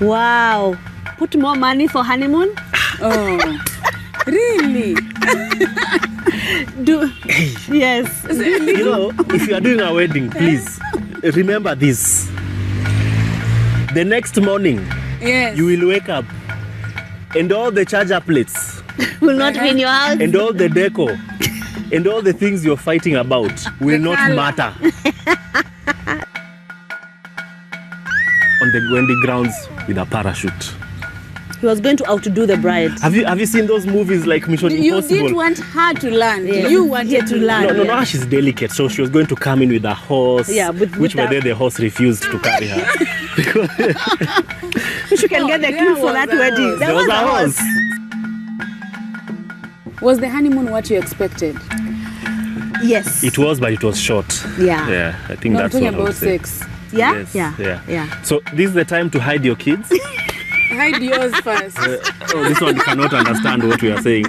Wow. Put more money for honeymoon? Oh, really? Yes. You know, if you are doing a wedding, please remember this. The next morning, Yes. you will wake up and all the charger plates Will not be in your house. and all the decor and all the things you're fighting about will not colour. matter. On the wedding grounds with a parachute. He was going to outdo the bride. Have you seen those movies like Mission You Impossible? didn't want her to land. Yeah. You wanted to land. No, she's delicate, so she was going to come in with a horse. Yeah, which by then the horse refused to carry her. Wish you can get the there clip for was that a wedding. horse. There There was was a a horse. horse. Was the honeymoon what you expected? Yes. It was, but it was short. Yeah. Yeah, I think No, I'm that's talking what I would about say. sex. Yeah? Yes, Yeah. So this is the time to hide your kids. Hide yours first. This one cannot understand what we are saying.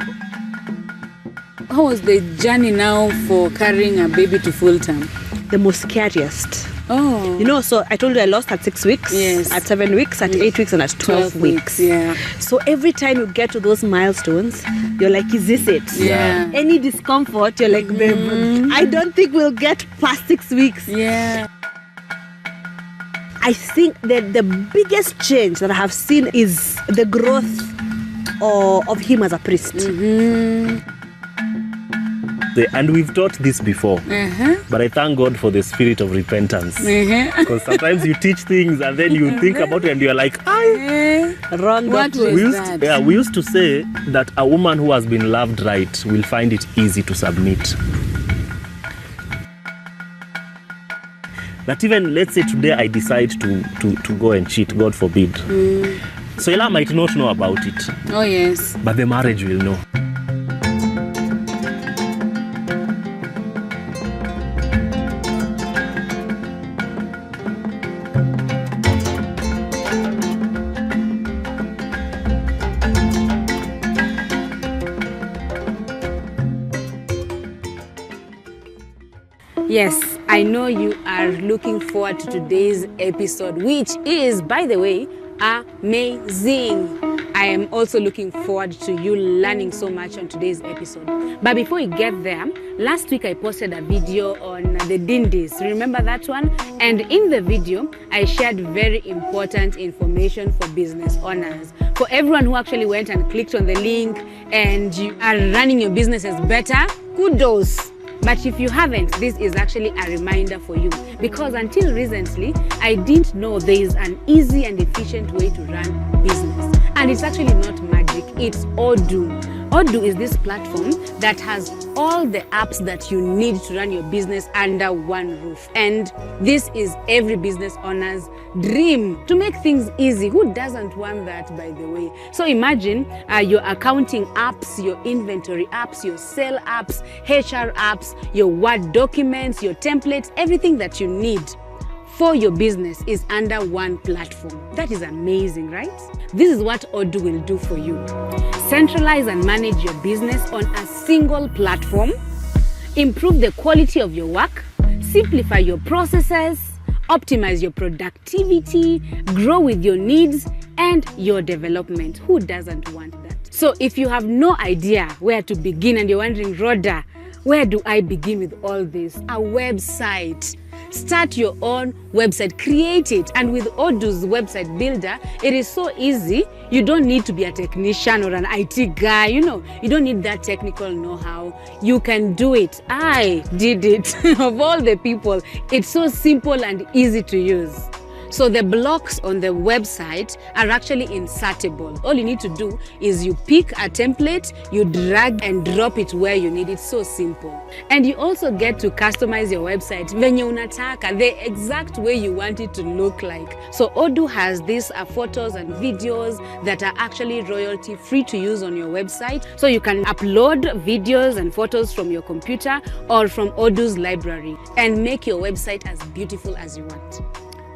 How was the journey now for carrying a baby to full term? The most scariest. Oh. You know, so I told you I lost at 6 weeks, Yes. at 7 weeks, at 8 weeks, and at 12 weeks. Yeah. So every time you get to those milestones, you're like, is this it? Yeah. Any discomfort, you're like, babe, I don't think we'll get past 6 weeks. Yeah. I think that the biggest change that I have seen is the growth of him as a priest. And we've taught this before, but I thank God for the spirit of repentance. Because sometimes you teach things and then you think about it and you're like, Wrong What doctrine. was that? we used to say that a woman who has been loved right will find it easy to submit. That even, let's say today I decide to go and cheat, God forbid. Soila might not know about it, Oh, yes. but the marriage will know. Yes, I know you are looking forward to today's episode, which is, by the way, amazing. I am also looking forward to you learning so much on today's episode. But before we get there, last week I posted a video on the Dindis. Remember that one? And in the video, I shared very important information for business owners. For everyone who actually went and clicked on the link and you are running your businesses better, kudos. But if you haven't, this is actually a reminder for you, because until recently, I didn't know there is an easy and efficient way to run business. And it's actually not magic, it's Odoo. Odoo is this platform that has all the apps that you need to run your business under one roof. And this is every business owner's dream, to make things easy. Who doesn't want that, by the way? So imagine your accounting apps, your inventory apps, your sale apps, HR apps, your Word documents, your templates, everything that you need for your business is under one platform. That is amazing, right? This is what Odoo will do for you. Centralize and manage your business on a single platform, improve the quality of your work, simplify your processes, optimize your productivity, grow with your needs and your development. Who doesn't want that? So if you have no idea where to begin and you're wondering, Rodah, where do I begin with all this? A website. Start your own website, create it. And with Odoo's website builder, it is so easy. You don't need to be a technician or an IT guy. You don't need that technical know-how. You can do it. I did it. Of all the people, it's so simple and easy to use. So the blocks on the website are actually insertable. All you need to do is you pick a template, you drag and drop it where you need it. So simple. And you also get to customize your website venye unataka, the exact way you want it to look like. So Odoo has these photos and videos that are actually royalty free to use on your website. So you can upload videos and photos from your computer or from Odoo's library and make your website as beautiful as you want.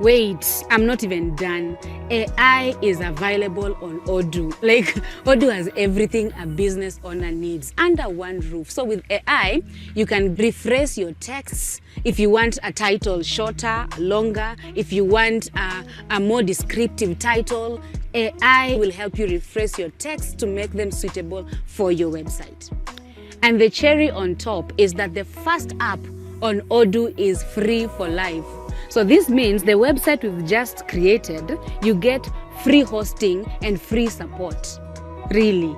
Wait, I'm not even done. AI is available on Odoo. Like, Odoo has everything a business owner needs under one roof. So with AI, you can rephrase your texts if you want a title shorter, longer, if you want a more descriptive title. AI will help you rephrase your text to make them suitable for your website. And the cherry on top is that the first app on Odoo is free for life. So this means the website we've just created, you get free hosting and free support. Really.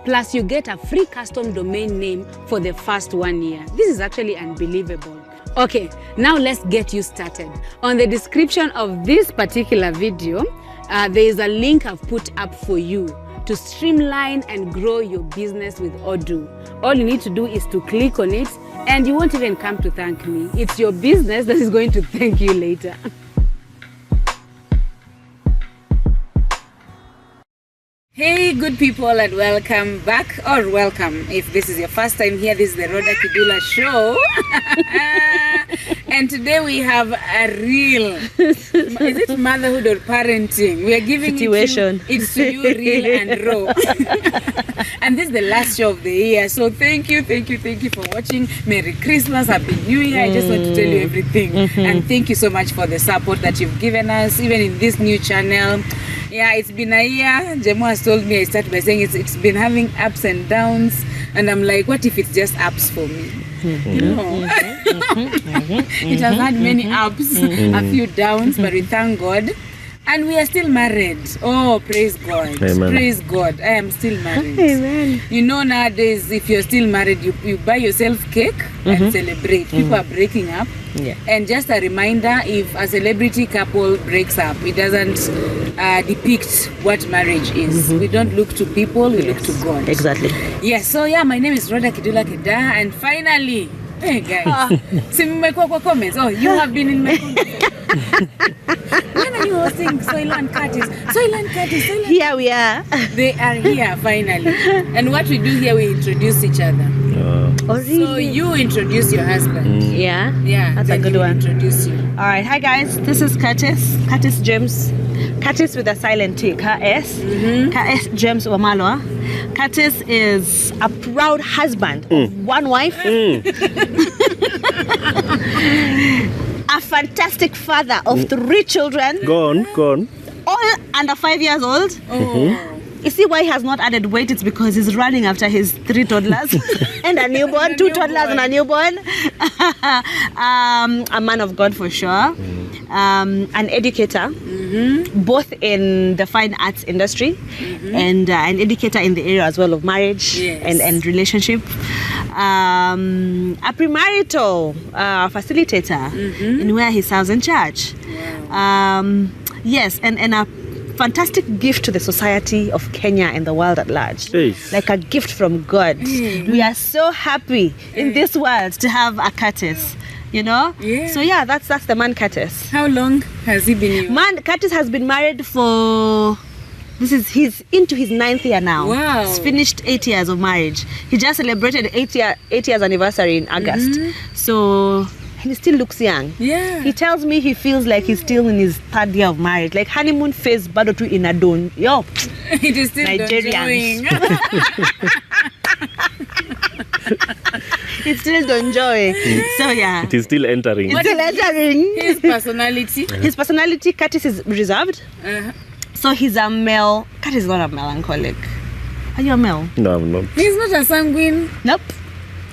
Plus you get a free custom domain name for the first 1 year. This is actually unbelievable. Okay, now let's get you started. On the description of this particular video, there is a link I've put up for you to streamline and grow your business with Odoo. All you need to do is to click on it, and you won't even come to thank me. It's your business that is going to thank you later. Hey, good people, and welcome back, or welcome if this is your first time here. This is the Rodah Kidula show. And today we have a real, is it motherhood or parenting? We are giving situation. It's to you real and raw. And this is the last show of the year. So thank you for watching. Merry Christmas, Happy New Year. I just want to tell you everything. And thank you so much for the support that you've given us, even in this new channel. Yeah, it's been a year. Jemo has told me, I started by saying it's been having ups and downs. And I'm like, what if it's just ups for me? You know? It has had many ups, a few downs, but we thank God. And we are still married. Oh, praise God. Amen. Praise God. I am still married. Amen. You know, nowadays, if you're still married, you buy yourself cake and celebrate. People are breaking up. Yeah. And just a reminder, if a celebrity couple breaks up, it doesn't depict what marriage is. We don't look to people, we look to God. Exactly. Yes, so yeah, my name is Rodah Kidula Keda, and finally, hey guys, see my comments. Oh, you have been in my comments. When are you hosting Soila and Curtis? Soila and Curtis, Soila. Here we are. They are here finally. And what we do here, we introduce each other. Oh, really? So you introduce your husband. Yeah? Yeah, That's a then good he will one. introduce you. All right. Hi, guys. This is Curtis. Curtis James. Curtis with a silent T. K-S. K-S James Wamalwa. Curtis is a proud husband of one wife. A fantastic father of 3 children. Go on. All under 5 years old. You see why he has not added weight? It's because he's running after his 3 toddlers and a newborn, 2 toddlers and a newborn. A man of God for sure. An educator, both in the fine arts industry and an educator in the area as well of marriage and relationship. A premarital facilitator in where he serves in church. Yes, and a fantastic gift to the society of Kenya and the world at large. Like a gift from God. We are so happy in this world to have a Curtis, you know? So yeah, that's the man Curtis. How long has he been? Man Curtis has been married for he's into his 9th year now. Wow. He's finished 8 years of marriage. He just celebrated 8 years anniversary in August. So he still looks young. Yeah. He tells me he feels like he's still in his 3rd year of marriage. Like honeymoon phase, bado tu inadon. Yo. It is still Nigerians. It's still donjoy. So yeah. It is still entering. It's still entering. His personality. His personality, Curtis is reserved. So he's a male. Curtis is not a melancholic. Are you a male? No, I'm not. He's not a sanguine. Nope.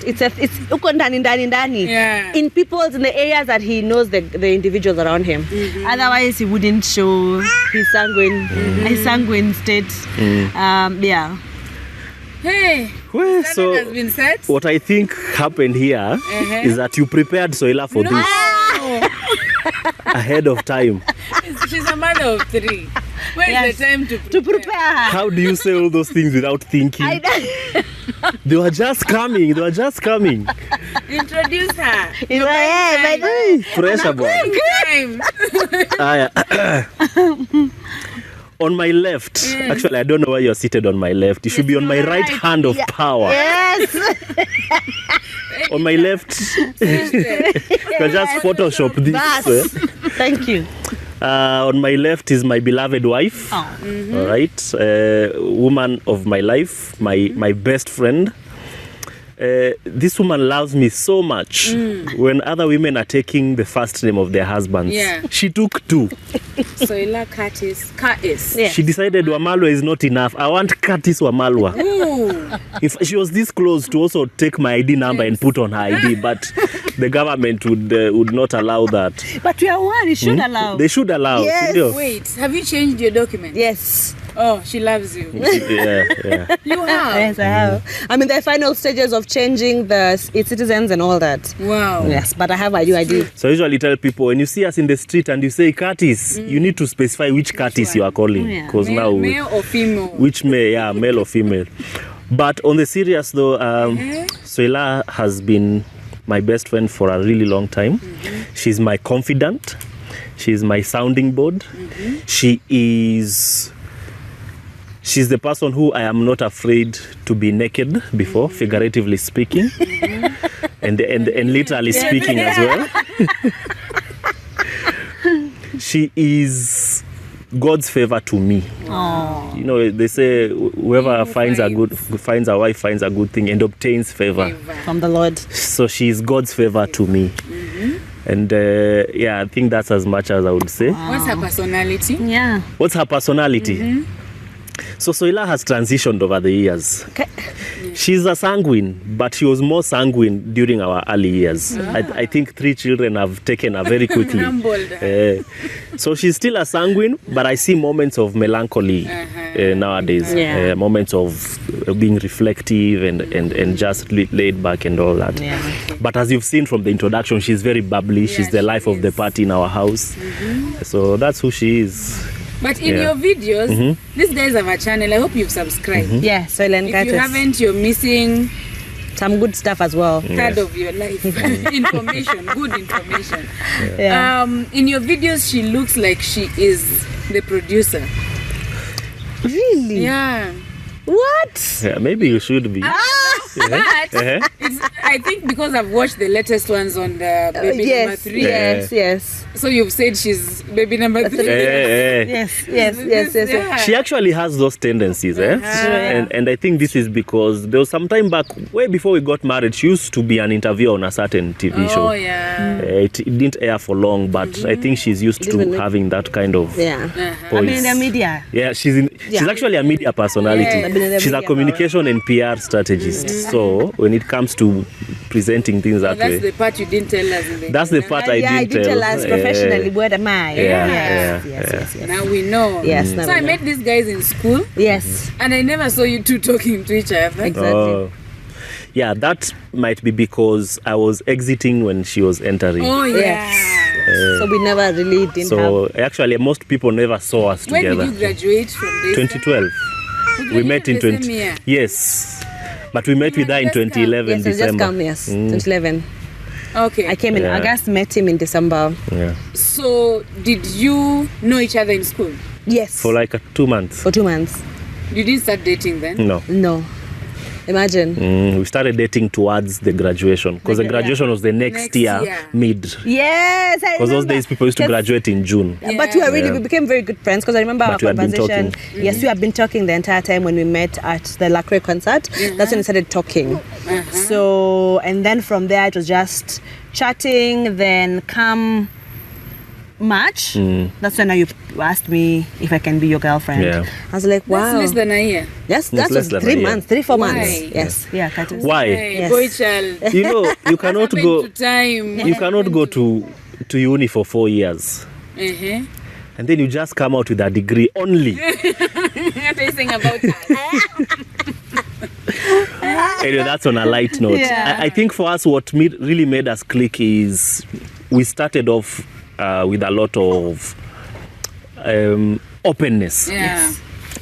It's uko ndani. Yeah. In the areas that he knows the individuals around him. Otherwise he wouldn't show his sanguine state. Yeah. Hey, Well, that so has been said. what I think happened here is that you prepared Soila for this ahead of time. She's a mother of 3. Where's the time to prepare her? How do you say all those things without thinking? They were just coming. Introduce her. Pressure boy. Time. On my left, actually I don't know why you're seated on my left. You should be on my right hand of power. Yes. On my left, you can just Photoshop this. Thank you. On my left is my beloved wife. Oh. All right, woman of my life, my best friend. This woman loves me so much. When other women are taking the first name of their husbands, she took 2. Soila Curtis. Yeah. She decided Wamalwa is not enough. I want Curtis Wamalwa. If she was this close to also take my ID number and put on her ID, but the government would not allow that. But we are one. It should allow. They should allow. Yes. Wait, have you changed your document? Yes. Oh, she loves you. Yeah. You have? Yes, I have. I'm in the final stages of changing the citizens and all that. Wow. Yes, but I have my new ID. So I usually tell people, when you see us in the street and you say Curtis, you need to specify which Curtis you are calling. Because now, Male or female? which male or female. But on the serious though, Soila has been my best friend for a really long time. She's my confidant. She's my sounding board. She's the person who I am not afraid to be naked before, figuratively speaking, and literally speaking as well. She is God's favor to me. Oh. You know, they say whoever finds a wife finds a good thing and obtains favor From the Lord. So she is God's favor to me. And I think that's as much as I would say. What's her personality? Yeah. What's her personality? So Soila has transitioned over the years. Okay. She's a sanguine, but she was more sanguine during our early years. I think 3 children have taken her very quickly. Humbled. So she's still a sanguine, but I see moments of melancholy nowadays. Yeah. Moments of being reflective and just laid back and all that. Yeah. But as you've seen from the introduction, she's very bubbly. She's the life of the party in our house. So that's who she is. But in your videos, these guys have a channel. I hope you've subscribed. Yeah, Soila and If Curtis. you haven't, you're missing Some good stuff as well. third of your life. Information, good information. Yeah. In your videos, she looks like she is the producer. Really? Yeah. What? Yeah, maybe you should be. But it's, I think because I've watched the latest ones on the baby number 3. Yes. So you've said she's baby number 3. Yes. She actually has those tendencies, and I think this is because there was some time back, way before we got married, she used to be an interviewer on a certain TV show. Oh, yeah. It didn't air for long, but I think she's used to having that kind of voice. I mean, in the media. Yeah, she's actually a media personality. Yes. She's a communication and PR strategist. So when it comes to presenting things that That's way, the part you didn't tell us in the that's the part I didn't tell us professionally. What am I? Yes. Now we know. Yes, So I met these guys in school. Yes. And I never saw you two talking to each other. Exactly. Yeah, that might be because I was exiting when she was entering. Oh, yeah. So we never really didn't have. So actually, most people never saw us When together. did you graduate from this? 2012. We met in the same 20. year? Yes, but we met with her in just come. 2011 Yes, I just December. come, 2011. Okay. I came in August, met him in December. Yeah, So did you know each other in school? Yes. for like 2 months. For 2 months. You didn't start dating then? No, No. Imagine. we started dating towards the graduation because the graduation was the next year, mid. Yes, I Because those remember. days people used to graduate in June. But we became very good friends because I remember But our we had been conversation. talking. Yes, we had been talking the entire time when we met at the Lacroix concert. That's when we started talking. So, and then from there it was just chatting. Then come March, that's when you asked me if I can be your girlfriend. Yeah. I was like, wow. That's less than a year. Yes, That's that less was than 3 a year. months, 3-4 Why? months. Yes, yeah, Curtis. Why? Hey, Yes. boy child. You know, you cannot Happened go. to time. You cannot go to uni for 4 years. Uh-huh. And then you just come out with a degree only. What are you saying about that? Anyway, that's on a light note. Yeah. I think for us, what really made us click is we started off with a lot of openness. Yeah.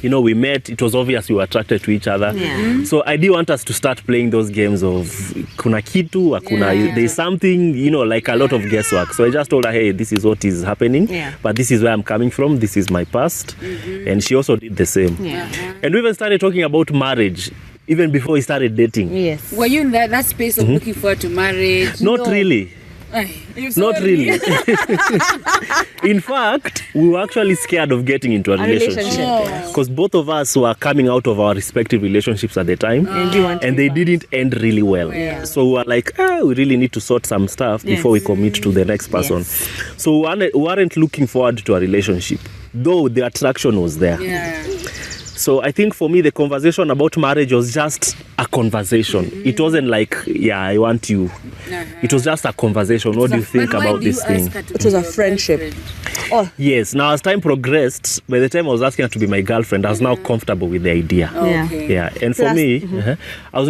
You know, we met, it was obvious we were attracted to each other. Yeah. So I did want us to start playing those games of kuna kitu, akuna, there's something, you know, like a lot of guesswork. So I just told her, hey, this is what is happening, but this is where I'm coming from, this is my past. And she also did the same. Yeah. And we even started talking about marriage, even before we started dating. Yes. Were you in that space of looking forward to marriage? Not really. Not really. In fact, we were actually scared of getting into a relationship because both of us were coming out of our respective relationships at the time, and they didn't end really well. So we were like, we really need to sort some stuff before we commit to the next person. So we weren't looking forward to a relationship, though the attraction was there. So I think for me, the conversation about marriage was just a conversation. It wasn't like, I want you. It was just a conversation. What do you think about this thing? It was a friendship. Oh. Yes. Now, as time progressed, by the time I was asking her to be my girlfriend, I was now comfortable with the idea. Yeah. And for me, I was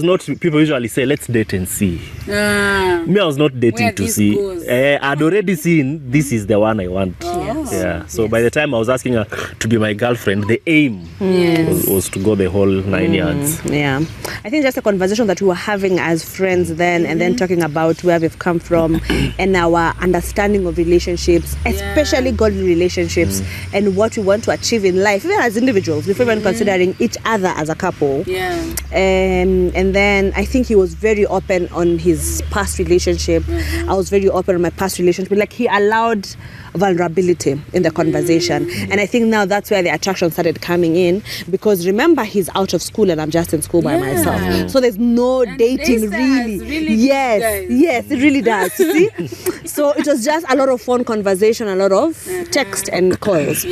not, people usually say, let's date and see. Me, I was not dating to see. I'd already seen, this is the one I want. So by the time I was asking her to be my girlfriend, the aim was to go the whole 9 yards. I think just a conversation that we were having as friends then, and then talking about where we've come from and our understanding of relationships, especially godly relationships, and what we want to achieve in life, even as individuals, before even considering each other as a couple. And then I think he was very open on his past relationship. I was very open on my past relationship. Like, he allowed vulnerability in the conversation, and I think now that's where the attraction started coming in, because remember, he's out of school and I'm just in school by myself, so there's no dating really. Yes, it really does. See, so it was just a lot of phone conversation, a lot of text and calls,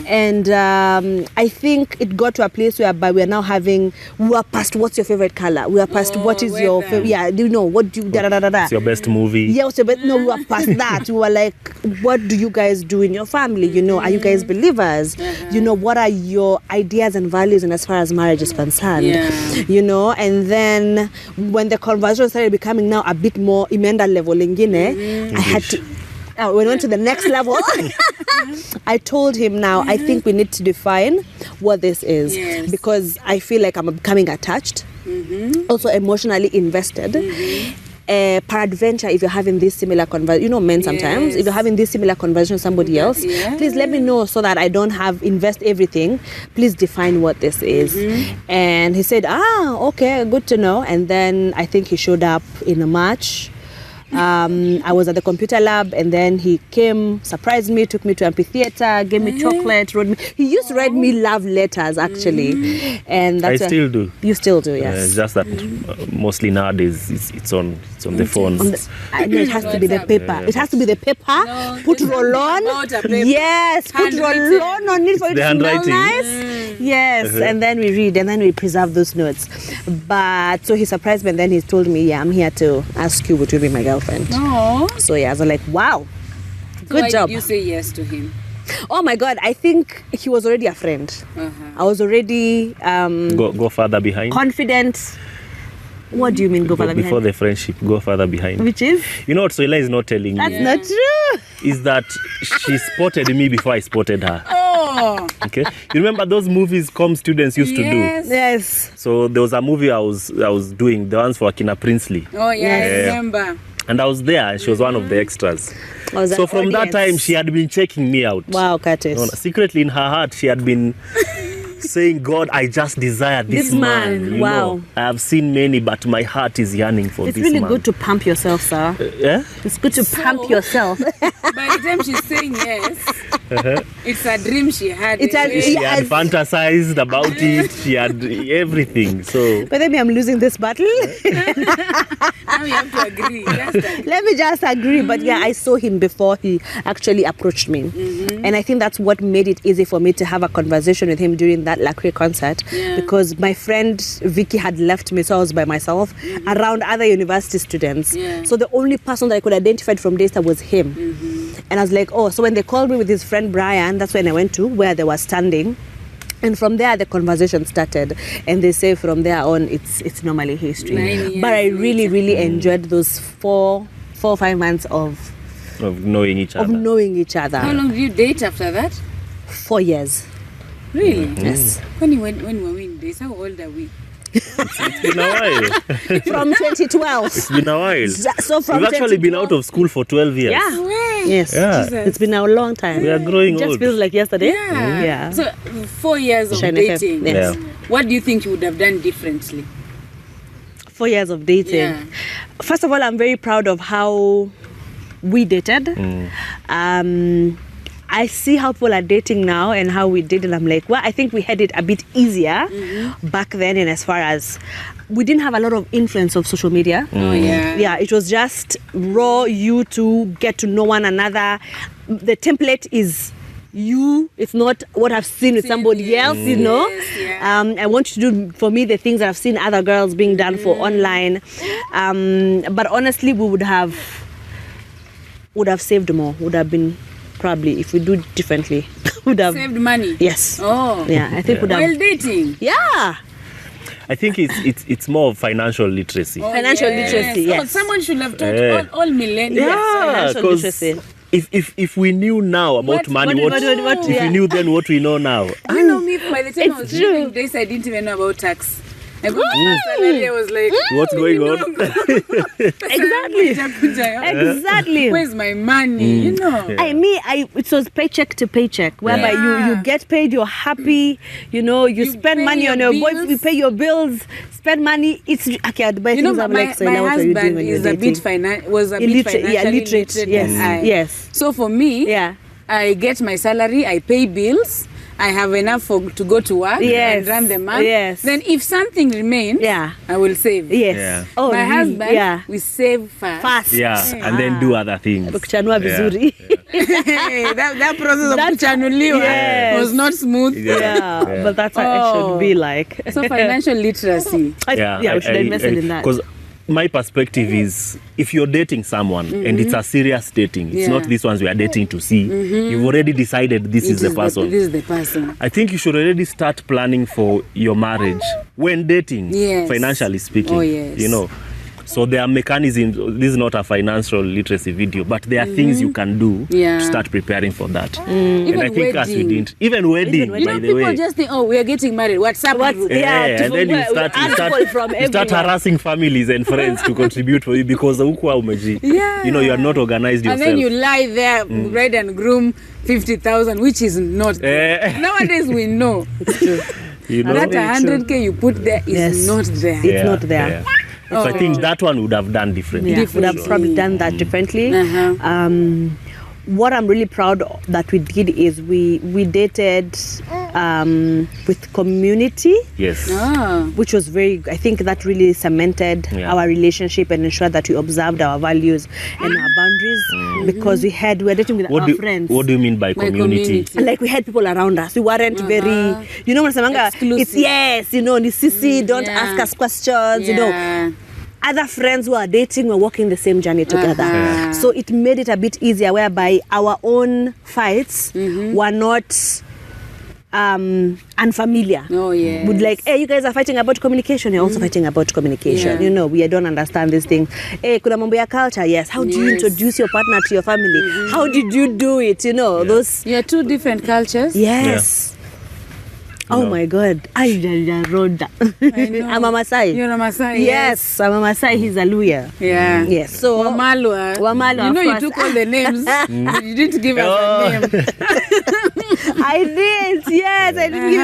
and I think it got to a place whereby we are past what's your favorite color, we are past what is your favorite, do you know what do you what's your best movie, what's your best, no, we were past that. We were like, what do you guys do in your family? You know, are you guys believers? You know, what are your ideas and values, and as far as marriage is concerned? You know, and then when the conversation started becoming now a bit more imenda level, I had to. We went to the next level. I told him now, I think we need to define what this is, because I feel like I'm becoming attached, also emotionally invested. Peradventure, if you're having this similar conversation, you know, men sometimes, if you're having this similar conversation with somebody else, please let me know so that I don't invest everything. Please define what this is. And he said, okay, good to know. And then I think he showed up in March. I was at the computer lab, and then he came, surprised me, took me to amphitheater, gave me chocolate, wrote me. He used to write me love letters, actually, and that's I still do. You still do, yes. Just that mostly nowadays it's on the phone. It has to be the paper. It has to be the paper. No, put roll-on. Yes, put roll-on on it for it to smell nice. Yes, and then we read, and then we preserve those notes. But so he surprised me, and then he told me, I'm here to ask you, would you be my girlfriend? No. So I was like, wow, good job. Did you say yes to him? Oh my God, I think he was already a friend. I was already go further behind. Confident. What do you mean go further behind? Before the friendship, go further behind. Which is? You know what Soila is not telling That's me? That's not true. Is that she spotted me before I spotted her. Oh. Okay. You remember those movies students used to do? Yes. So there was a movie I was doing, the ones for Akina Princely. Oh yeah, I remember. And I was there, and she was one of the extras. So from that time, she had been checking me out. Wow, Curtis. Secretly in her heart, she had been saying, God, I just desire this man. You know, I have seen many, but my heart is yearning for this man. It's really good to pump yourself, sir. It's good to pump yourself. By the time she's saying yes, it's a dream she had. She had fantasized about it. She had everything. So, but maybe I'm losing this battle. Now you have to agree. Let me just agree. But yeah, I saw him before he actually approached me. And I think that's what made it easy for me to have a conversation with him during that Lacrae concert, because my friend Vicky had left me, so I was by myself around other university students. So the only person that I could identify from Daystar was him. And I was like, so when they called me with his friend Brian, that's when I went to where they were standing. And from there, the conversation started. And they say from there on, it's normally history. But I really, really enjoyed those 4 or 5 months of knowing each other. How long did you date after that? 4 years. Really? Yes. When were we in this? How old are we? It's been a while. From 2012. It's been a while. So from We've actually been out of school for 12 years. Yeah. Yes. It's been a long time. We are growing old. It just feels like yesterday. Yeah. So 4 years of dating. Yes. What do you think you would have done differently? 4 years of dating. Yeah. First of all, I'm very proud of how we dated. I see how people are dating now and how we did, and I'm like, well, I think we had it a bit easier back then, and as far as we didn't have a lot of influence of social media. Yeah, it was just raw, you two get to know one another. The template is you, it's not what I've seen with somebody else, you know. I want you to do for me the things that I've seen other girls being done for online. But honestly, we would have saved more, would have been probably, if we do it differently, would have saved money. Yes. Oh. Yeah, I think would have. While dating. Yeah. I think it's more of financial literacy. Financial literacy, yes. Oh, someone should have taught all millennials. Financial literacy. If we knew now about money, if we knew then what we know now. You know me, by the time I was doing this, I didn't even know about tax. I got my salary, I was like, what's going on? Exactly. Where's my money? You know. It was paycheck to paycheck, whereby you get paid, you're happy, you know, you spend money on your boys, you pay your bills, spend money. It's okay. I'd buy things. I'm like, my husband is a bit financially literate. Yes. So for me, I get my salary, I pay bills. I have enough to go to work and run the month. Then if something remains, I will save. Oh, my husband, we save fast. And then do other things. That process of kuchanuliwa was not smooth. But that's how it should be like. So financial literacy. We should invest in that. Because my perspective is, if you're dating someone and it's a serious dating, it's not these ones we are dating to see. You've already decided this is the person. This is the person. I think you should already start planning for your marriage when dating, financially speaking. You know. So there are mechanisms. This is not a financial literacy video, but there are things you can do to start preparing for that. And I think as we didn't, even wedding, by the way. People just think, oh, we are getting married. WhatsApp group. And then you start harassing families and friends to contribute for you because you know, you are not organized yourself. And then you lie there, bride and groom, 50,000, which is not there. Nowadays we know. It's true. You know, that 100K you put there is not there. It's not there. So I think that one would have done differently. Would have probably done that differently. What I'm really proud that we did is we dated with community. Yes. Which was I think that really cemented our relationship and ensured that we observed our values and our boundaries because we were dating with our friends. What do you mean by community? Like we had people around us. We weren't very, you know, it's you know, don't ask us questions, you know. Other friends who are dating were walking the same journey together. So it made it a bit easier whereby our own fights were not unfamiliar. Would like, hey, you guys are fighting about communication, you're also fighting about communication. You know, we don't understand this thing. Hey, kuna mambo ya culture, yes. How do you introduce your partner to your family? How did you do it? You know, those. You're two different cultures. Yes. Oh my God, I wrote that. I'm a Maasai. You're a Maasai. Yes, I'm a Maasai. He's a Luya. Yes. So Wamalwa. You know, you took all the names. You didn't give us a name. I did. Yes, I didn't give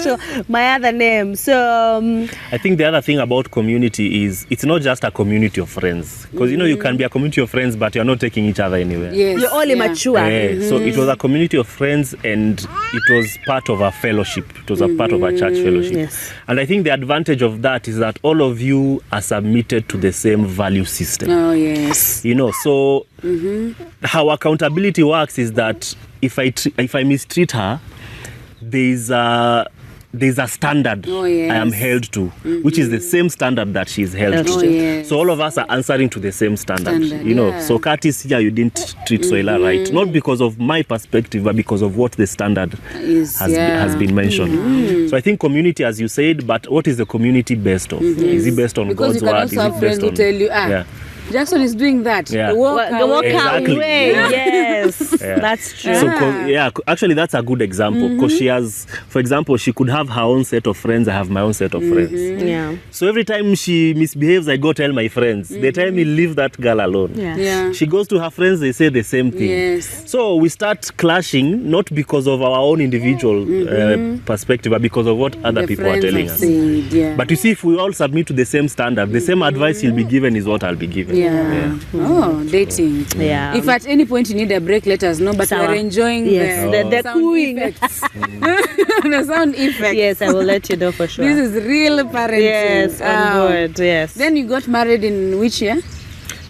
him my other name. So I think the other thing about community is it's not just a community of friends, because you know you can be a community of friends, but you're not taking each other anywhere. You're all immature. So it was a community of friends, and it was part of a fellowship. It was a part of a church fellowship. And I think the advantage of that is that all of you are submitted to the same value system. You know, so how accountability works is that if I mistreat her, there's a standard I am held to, which is the same standard that she's held to. So all of us are answering to the same standard. You know, so Curtis, here you didn't treat Soila right, not because of my perspective, but because of what the standard has been mentioned. So I think community, as you said, but what is the community based on? Is it based on because God's word? Is it based on? Tell you, Jackson is doing that. Yeah. The walk away. Exactly. Yeah. Yes, that's true. So, actually, that's a good example because she has, for example, she could have her own set of friends. I have my own set of friends. Yeah. So every time she misbehaves, I go tell my friends. They tell me, leave that girl alone. Yeah. She goes to her friends, they say the same thing. Yes. So we start clashing, not because of our own individual perspective, but because of what other people are telling us. Yeah. But you see, if we all submit to the same standard, the same advice you'll be given is what I'll be given. Yeah. Oh, dating. Yeah. If at any point you need a break, let us know. But we're enjoying the sound cooing. effects. The sound effects. Yes, I will let you know for sure. This is real parenting. Yes, on board. Yes. Then you got married in which year?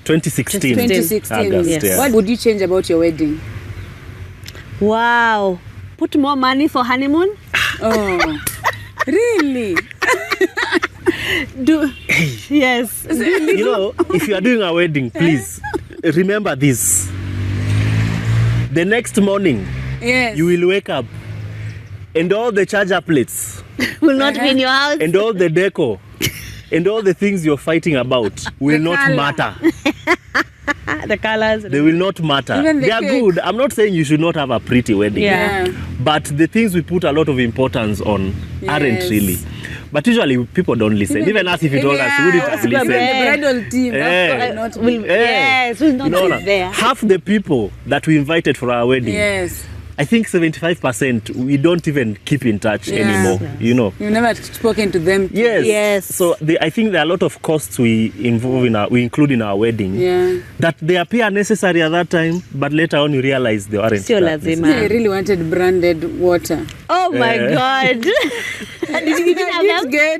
2016. 2016. August, yes. yeah. What would you change about your wedding? Wow. Put more money for honeymoon? Oh, really? Yes. You know, if you are doing a wedding, please remember this. The next morning, Yes. you will wake up and all the charger plates Will not be in your house. and all the decor and all the things you're fighting about will The not color. matter. The colors. They will not matter. Even the They are cake. good. I'm not saying you should not have a pretty wedding. Yeah. But the things we put a lot of importance on aren't Yes. really. But usually people don't listen. Even us, if you told us, we wouldn't have Even listened. the bridal team. Yeah. Not Will, Eh. yes, will not No, no. be there. Half the people that we invited for our wedding, Yes. I think 75% we don't even keep in touch anymore. You know. You've never spoken to them. Yes. Yes. So I think there are a lot of costs we include in our wedding Yeah. that they appear necessary at that time, but later on you realize they aren't. Sio that lazima. necessary. I really wanted branded water. Oh my God. Did you have them? Good.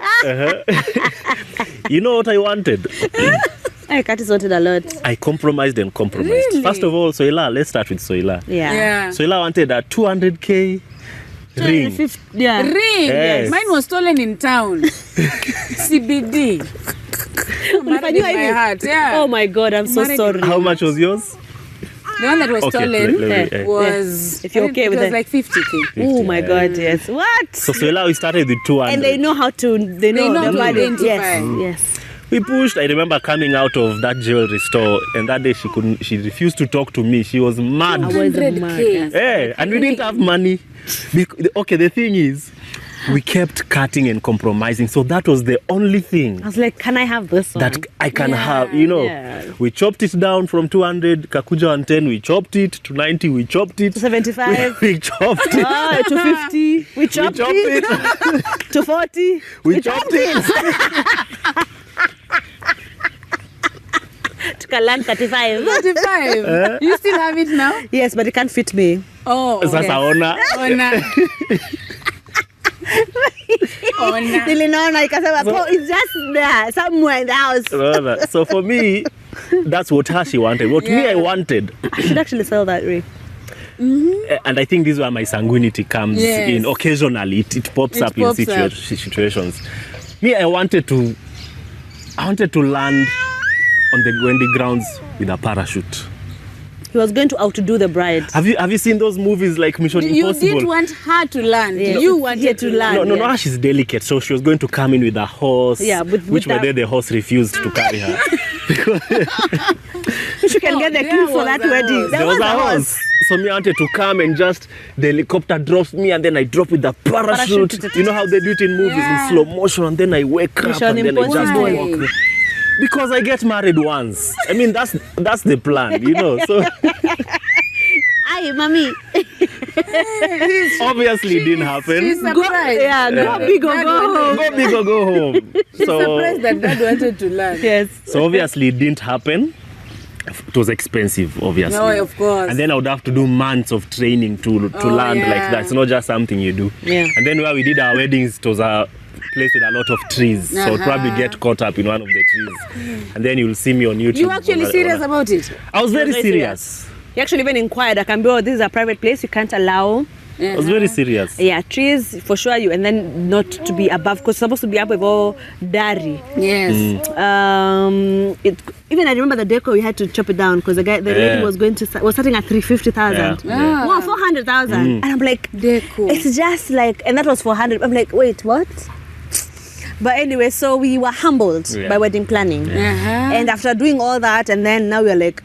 You know what I wanted? I cut sorted a lot. I compromised and compromised. Really? First of all, Soila, let's start with Soila. Yeah. Yeah. Soila wanted a 200K ring. Yeah. Ring. Yes. Mine was stolen in town. CBD. Married in my heart. Yeah. Oh my God, I'm so Married- sorry. How much was yours? The one that was Okay, stolen let me- was. If you're okay with it was it. like 50K. Oh my God, yes. What? So Soila, we started with 200. And they know how to, they know know the to value. identify. Yes, yes. We pushed. I remember coming out of that jewelry store, and that day she refused to talk to me. She was mad. I was 100K. Hey, and we didn't have money. Okay, the thing is, we kept cutting and compromising. So that was the only thing I was like, can I have this one? that I can have, you know. yeah. We chopped it down from 200, Kakuja 110, we chopped it to 90, we chopped it. To 75. We chopped it. To 50. We chopped, it. To 40. We chopped it. To Kalan 35. 35. You still have it now? Yes, but it can't fit me. Oh. Sasa ona. Nilinaona ikasema, So- oh, it's just there, somewhere in the house. So for me, that's what she wanted. What me I wanted. I should actually sell that ring. And I think this is where my sanguinity comes Yes. in. Occasionally, it pops It up pops in up. situations. Me, I wanted to land on the Gwendy grounds with a parachute. He was going to outdo the bride. Have you seen those movies like Mission You Impossible? didn't want her to land. Yeah. You wanted to land. No, yeah. she's delicate, so she was going to come in with a horse. Yeah, which by that- then the horse refused to carry her. You can get the there key for was that a wedding. horse. There was a horse. So me wanted to come and just the helicopter drops me and then I drop with the parachute. You know how they do it in movies Yeah. in slow motion and then I wake up Mission and then I just Impossible. walk. Because I get married once. I mean that's the plan, you know. So Aye, mommy. obviously it didn't happen. She's surprised. Go big or go home. Go big or go home. She's surprised that dad wanted to land. Yes. So obviously it didn't happen. It was expensive, obviously. No, of course. And then I would have to do months of training to land yeah. like that. It's not just something you do. Yeah. And then where we did our weddings, it was a place with a lot of trees. So I'll probably get caught up in one of the trees. And then you'll see me on YouTube. You actually serious about it? I was very Very serious. He actually even inquired, I can be, oh, this is a private place, you can't allow. I was very serious. Yeah, trees for sure, and then not to be above, because it's supposed to be up with all dari. Yes. Even I remember the deco, we had to chop it down because the lady was starting at 350,000. Yeah. Wow, 400,000. And I'm like, Deco. it's just like, and that was 400. I'm like, wait, what? But anyway, so we were humbled by wedding planning. And after doing all that, and then now we're like,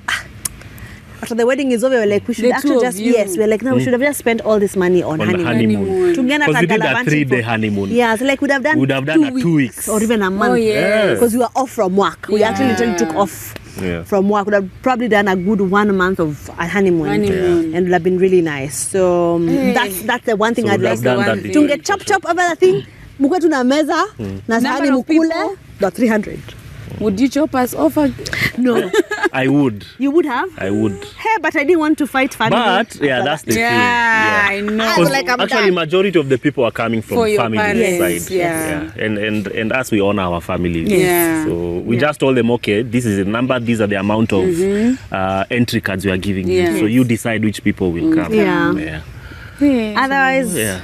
after the wedding is over, we're like, we should actually just, we're like, no, we should have just spent all this money on honeymoon. Because we did a 3-day honeymoon. Yeah, so like we'd have done 2 weeks or even a month. Because we were off from work. We actually literally took off from work. Would have probably done a good 1 month of a honeymoon. And it would have been really nice. So that's the one thing I'd like to get chop over the thing. Mukwe tuna meza na sahani mukule the 300. Would you chop us off? No. I would. You would have? I would. Hey, but I didn't want to fight family. But that's the thing. I know. Actually, majority of the people are coming from family side. And as we honor our families. So we just told them, okay, this is the number, these are the amount of entry cards we are giving you. So you decide which people will come. Otherwise,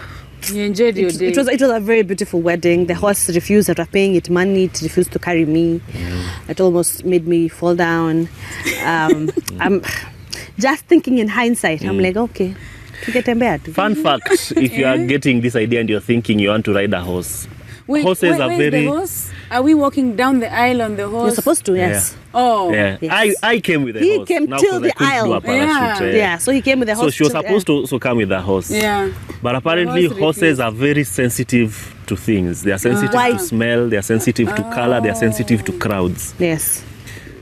you enjoyed your day. It was a very beautiful wedding. The horse refused, after paying it money, it refused to carry me. It almost made me fall down. I'm just thinking in hindsight, I'm like, okay, fun fact, if you are getting this idea and you're thinking you want to ride a horse, horses are very... The horse? Are we walking down the aisle on the horse? You're supposed to, yes. Yes. I came with the horse. He came till the aisle. So he came with the horse. So she was supposed to also come with the horse. But apparently horses are very sensitive to things. They are sensitive to smell, they are sensitive to color, they are sensitive to crowds. Yes.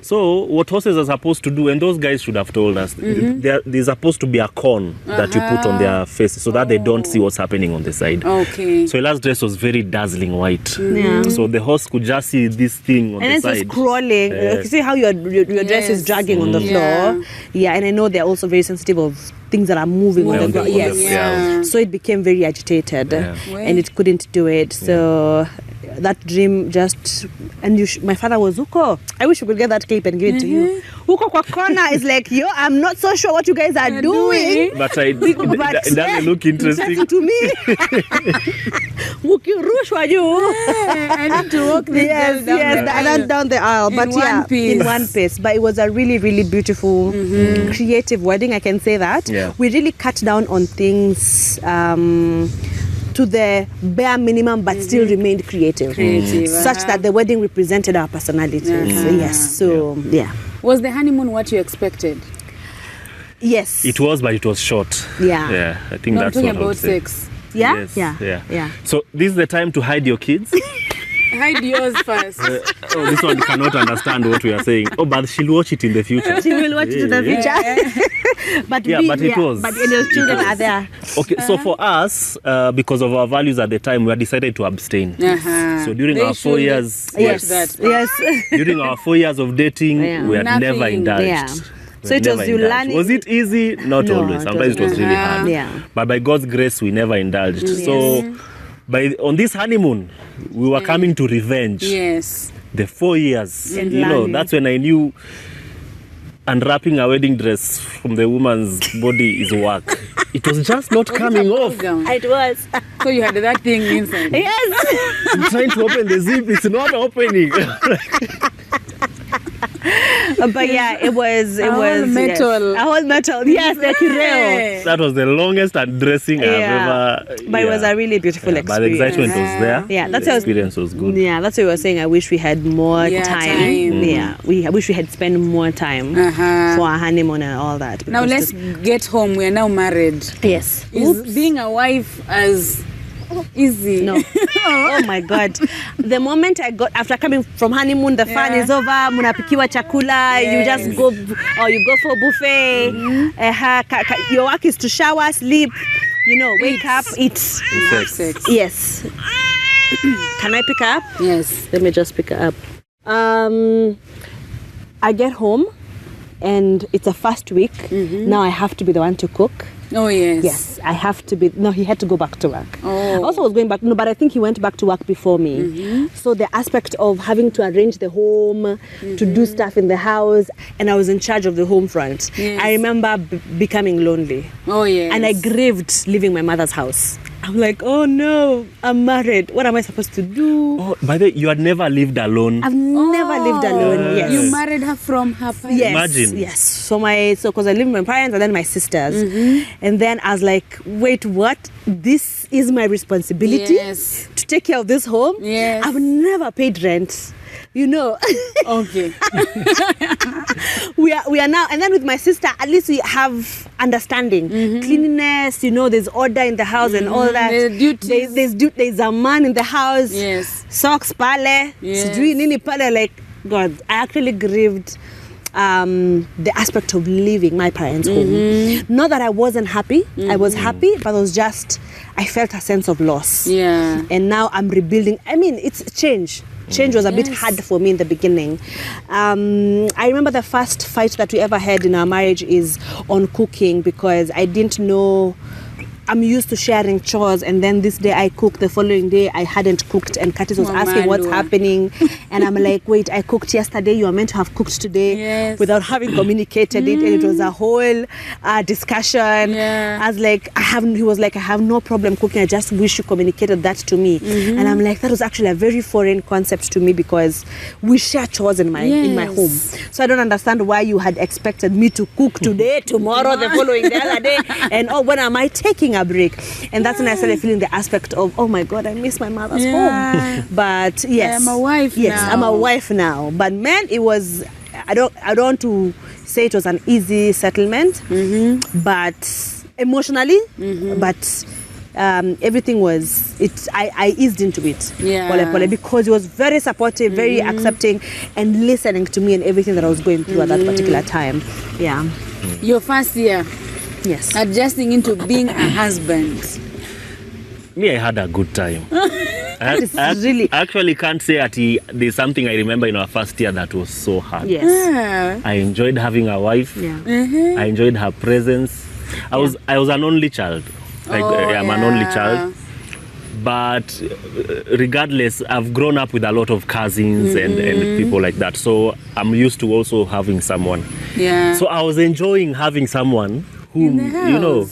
So what horses are supposed to do, and those guys should have told us, there's supposed to be a cone that you put on their faces so that they don't see what's happening on the side. Okay. So Soila's dress was very dazzling white. So the horse could just see this thing on the side. And it's crawling. You see how your dress is dragging on the floor? Yeah, and I know they're also very sensitive of things that are moving on the ground. So it became very agitated and it couldn't do it. So that dream just, and my father was Uko. I wish we could get that clip and give it to you. Uko kwa corner is like, yo, I'm not so sure what you guys are doing. But it doesn't look interesting to me. Mukirushwa you. I need to walk this down the aisle. But in one piece. But it was a really, really beautiful, creative wedding. I can say that. We really cut down on things to the bare minimum, but still remained creative such that the wedding represented our personalities. Was the honeymoon what you expected? Yes, it was, but it was short. I think that's what about sex. Yeah. So this is the time to hide your kids. Hide yours first. This one cannot understand what we are saying. But she'll watch it in the future. She will watch it in the future. But it was. But your children are there. Okay, so for us, because of our values at the time, we had decided to abstain. So during our 4 years, during our 4 years of dating, we had never indulged. So it was you learning. Was it easy? Not always. Sometimes it was really hard. But by God's grace, we never indulged. So on this honeymoon, we were coming to revenge. The 4 years. That's when I knew unwrapping a wedding dress from the woman's body is work. It was just not coming off. It was. So you had that thing inside? Yes. I'm trying to open the zip. It's not opening. But it was metal. A whole metal. Yes, like real. That was the longest undressing I've ever. But it was a really beautiful experience. But the excitement was there. Yeah, that's the experience was good. Yeah, that's what we were saying. I wish we had more time. Yeah, I wish we had spent more time for our honeymoon and all that. Now let's get home. We are now married. Yes. Is being a wife as easy? No. Oh my God. The moment I got, after coming from honeymoon, the fun is over, munapikiwa chakula, you just go, or you go for buffet. Your work is to shower, sleep, wake up, eat. Sex. Yes. Can I pick up? Yes. Let me just pick up. I get home and it's a fast week. Now I have to be the one to cook. Oh, yes. Yes, I have to be. No, he had to go back to work. Also was going back. No, but I think he went back to work before me. So the aspect of having to arrange the home, to do stuff in the house, and I was in charge of the home front. I remember becoming lonely. Oh, yes. And I grieved leaving my mother's house. I I'm like, oh no, I'm married. What am I supposed to do? Oh, by the way, you had never lived alone. I've never lived alone. Yes. You married her from her parents? Yes. Imagine. Yes. So because I live with my parents and then my sisters. And then I was like, wait, what? This is my responsibility to take care of this home? Yes. I've never paid rent. You know. Okay. we are now, and then with my sister, at least we have understanding, cleanliness. You know, there's order in the house and all that. There's duties. There's a man in the house. Yes. Socks pale. Yes. Sijui nini pale. Like, God, I actually grieved the aspect of leaving my parents' home. Not that I wasn't happy. I was happy, but it was just I felt a sense of loss. Yeah. And now I'm rebuilding. I mean, it's change. Change was a bit hard for me in the beginning. I remember the first fight that we ever had in our marriage is on cooking, because I didn't know. I'm used to sharing chores, and then this day I cooked, the following day I hadn't cooked, and Curtis was asking what's happening, and I'm like, wait, I cooked yesterday, you are meant to have cooked today, without having communicated it, and it was a whole discussion. I was like, he was like, I have no problem cooking, I just wish you communicated that to me. And I'm like, that was actually a very foreign concept to me, because we share chores in my home. So I don't understand why you had expected me to cook today, tomorrow, the following, the other day, and when am I taking a break? And that's when I started feeling the aspect of, oh my God, I miss my mother's home. But yes, I'm a wife now. Yes, I'm a wife now. But man, it was, I don't want to say it was an easy settlement, but emotionally, but everything was, I eased into it. Because he was very supportive, very accepting, and listening to me and everything that I was going through at that particular time. Your first year. Yes. Adjusting into being a husband. Me, I had a good time. I actually can't say that there's something I remember in our first year that was so hard. Yes. I enjoyed having a wife. I enjoyed her presence. I was an only child. I'm an only child. But regardless, I've grown up with a lot of cousins and people like that. So I'm used to also having someone. So I was enjoying having someone who, you know,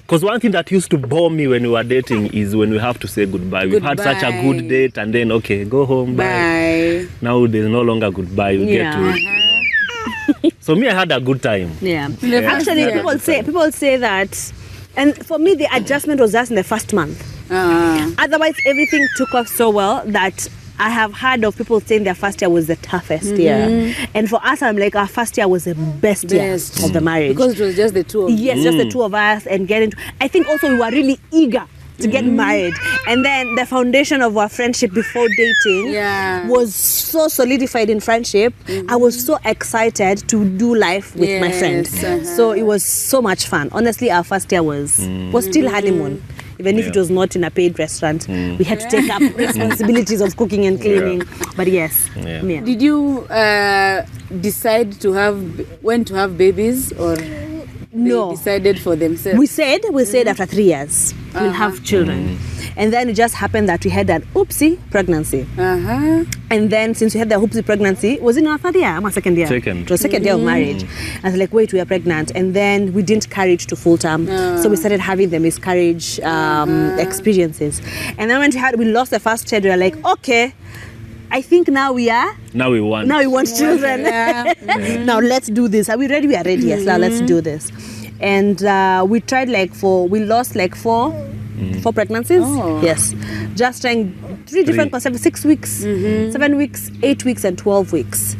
because one thing that used to bore me when we were dating is when we have to say goodbye. We've had such a good date, and then, okay, go home, bye. Now there's no longer goodbye. You get to. So me, I had a good time. Actually, people say that, and for me, the adjustment was just in the first month. Otherwise, everything took off so well that I have heard of people saying their first year was the toughest year. And for us, I'm like, our first year was the best year of the marriage. Because it was just the two of us. Yes, just the two of us, and I think also we were really eager to get married. And then the foundation of our friendship before dating was so solidified in friendship. I was so excited to do life with my friend. So it was so much fun. Honestly, our first year was still honeymoon. Even if it was not in a paid restaurant, we had to take up responsibilities of cooking and cleaning. But yes. Did you decide when to have babies, or no? They decided for themselves? We said after 3 years we'll have children. And then it just happened that we had an oopsie pregnancy. And then since we had the oopsie pregnancy, was it in our third year or second year? Second. It was second year of marriage. I was like, wait, we are pregnant. And then we didn't carry it to full term. So we started having the miscarriage experiences. And then when we lost the first child, we were like, okay, I think now we want children. Now let's do this. Are we ready? We are ready. Yes, now let's do this. And we tried we lost four pregnancies. Yes, just trying 3 different concepts: 6 weeks, 7 weeks, 8 weeks, and 12 weeks.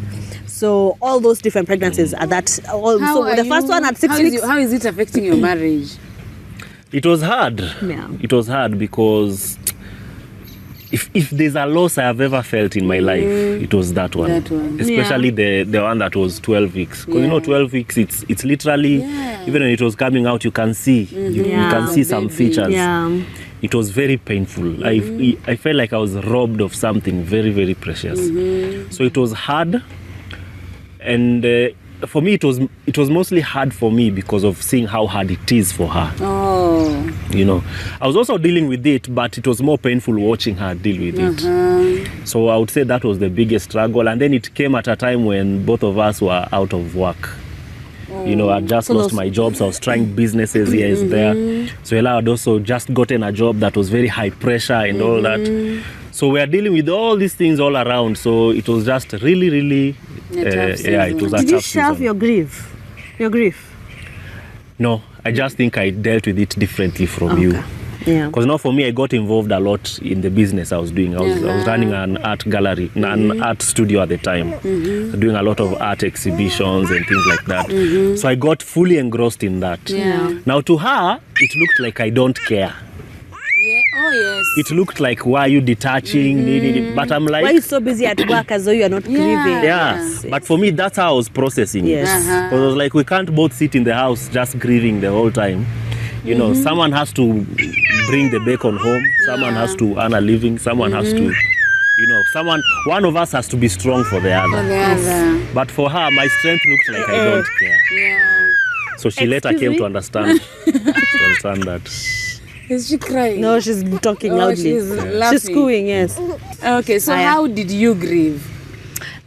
So all those different pregnancies are that. So the first one at 6 weeks. How is it affecting your marriage? It was hard. It was hard because if there's a loss I have ever felt in my life, it was that one. Especially the one that was 12 weeks. Because 12 weeks, it's literally, even when it was coming out, you can see. You can see some features. It was very painful. I felt like I was robbed of something very, very precious. So it was hard. And for me, it was mostly hard for me because of seeing how hard it is for her. I was also dealing with it, but it was more painful watching her deal with it. So I would say that was the biggest struggle. And then it came at a time when both of us were out of work. You know, I just lost my job, so I was trying businesses here and there. Soila had also just gotten a job that was very high pressure and all that. So we are dealing with all these things all around. So it was just really, really, it was a tough season. Did you shelve your grief? No, I just think I dealt with it differently from you. Yeah. Because now for me, I got involved a lot in the business I was doing. I was running an art gallery, an art studio at the time, doing a lot of art exhibitions and things like that. So I got fully engrossed in that. Now to her, it looked like I don't care. Oh, yes. It looked like, why are you detaching? But I'm like... Why are you so busy at work as though you are not grieving? Yeah. But for me, that's how I was processing it. Because I was like, we can't both sit in the house just grieving the whole time. You know, someone has to bring the bacon home. Someone has to earn a living. Someone has to, you know, one of us has to be strong for the other. But for her, my strength looked like I don't care. Yeah. So she later came to understand that. Is she crying? No, she's talking loudly. She's laughing. She's cooing, yes. Okay, so how did you grieve?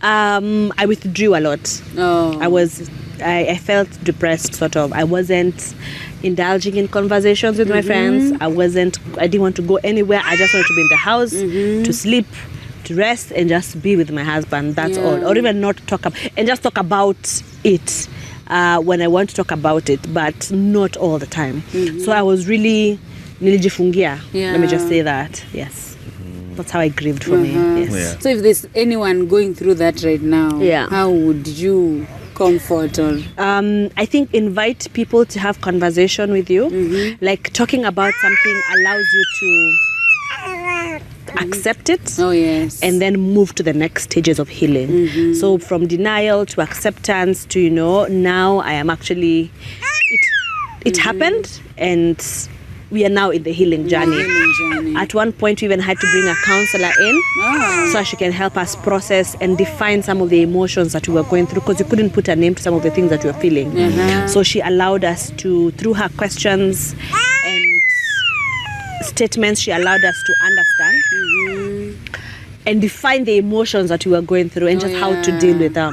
I withdrew a lot. I felt depressed, sort of. I wasn't indulging in conversations with my friends. I didn't want to go anywhere. I just wanted to be in the house, to sleep, to rest, and just be with my husband. That's all. Or even not talk and just talk about it when I want to talk about it, but not all the time. So I was really nilijifungia. Let me just say that. Yes. That's how I grieved for me. Yes. Yeah. So if there's anyone going through that right now, how would you comfort or I think invite people to have conversation with you. Like talking about something allows you to accept it and then move to the next stages of healing. So from denial to acceptance to, you know, now I am actually it happened and we are now in the healing journey. At one point, we even had to bring a counselor in so she can help us process and define some of the emotions that we were going through, because we couldn't put a name to some of the things that we were feeling. So she allowed us to, through her questions and statements, she allowed us to understand and define the emotions that we were going through and just how to deal with them,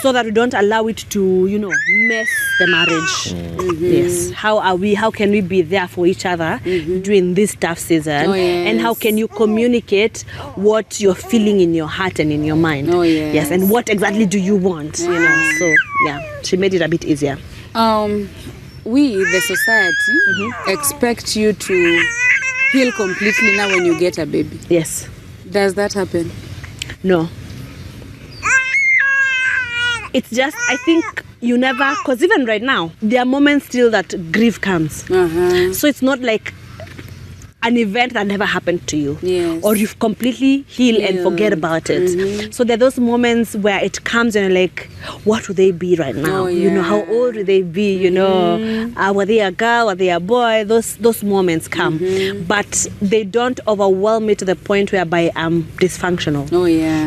so that we don't allow it to, you know, mess the marriage. Yes. How can we be there for each other during this tough season? And how can you communicate what you're feeling in your heart and in your mind? Yes. And what exactly do you want? You know. So yeah, she made it a bit easier. We, the society, expect you to heal completely now when you get a baby. Yes. Does that happen? No. It's just, I think you never, because even right now, there are moments still that grief comes. So it's not like an event that never happened to you, or you've completely healed and forget about it. So there are those moments where it comes and you're like, what would they be right now? You know, how old would they be? You know, were they a girl? Were they a boy? Those moments come, but they don't overwhelm me to the point whereby I'm dysfunctional.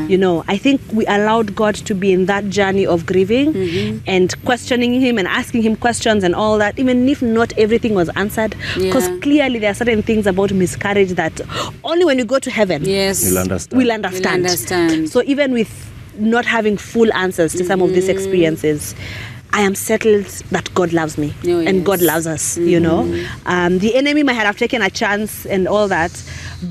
You know, I think we allowed God to be in that journey of grieving and questioning Him and asking Him questions and all that, even if not everything was answered, because clearly there are certain things about miscarriage that only when you go to heaven we'll understand. So even with not having full answers to some of these experiences, I am settled that God loves me and God loves us. You know, the enemy might have taken a chance and all that,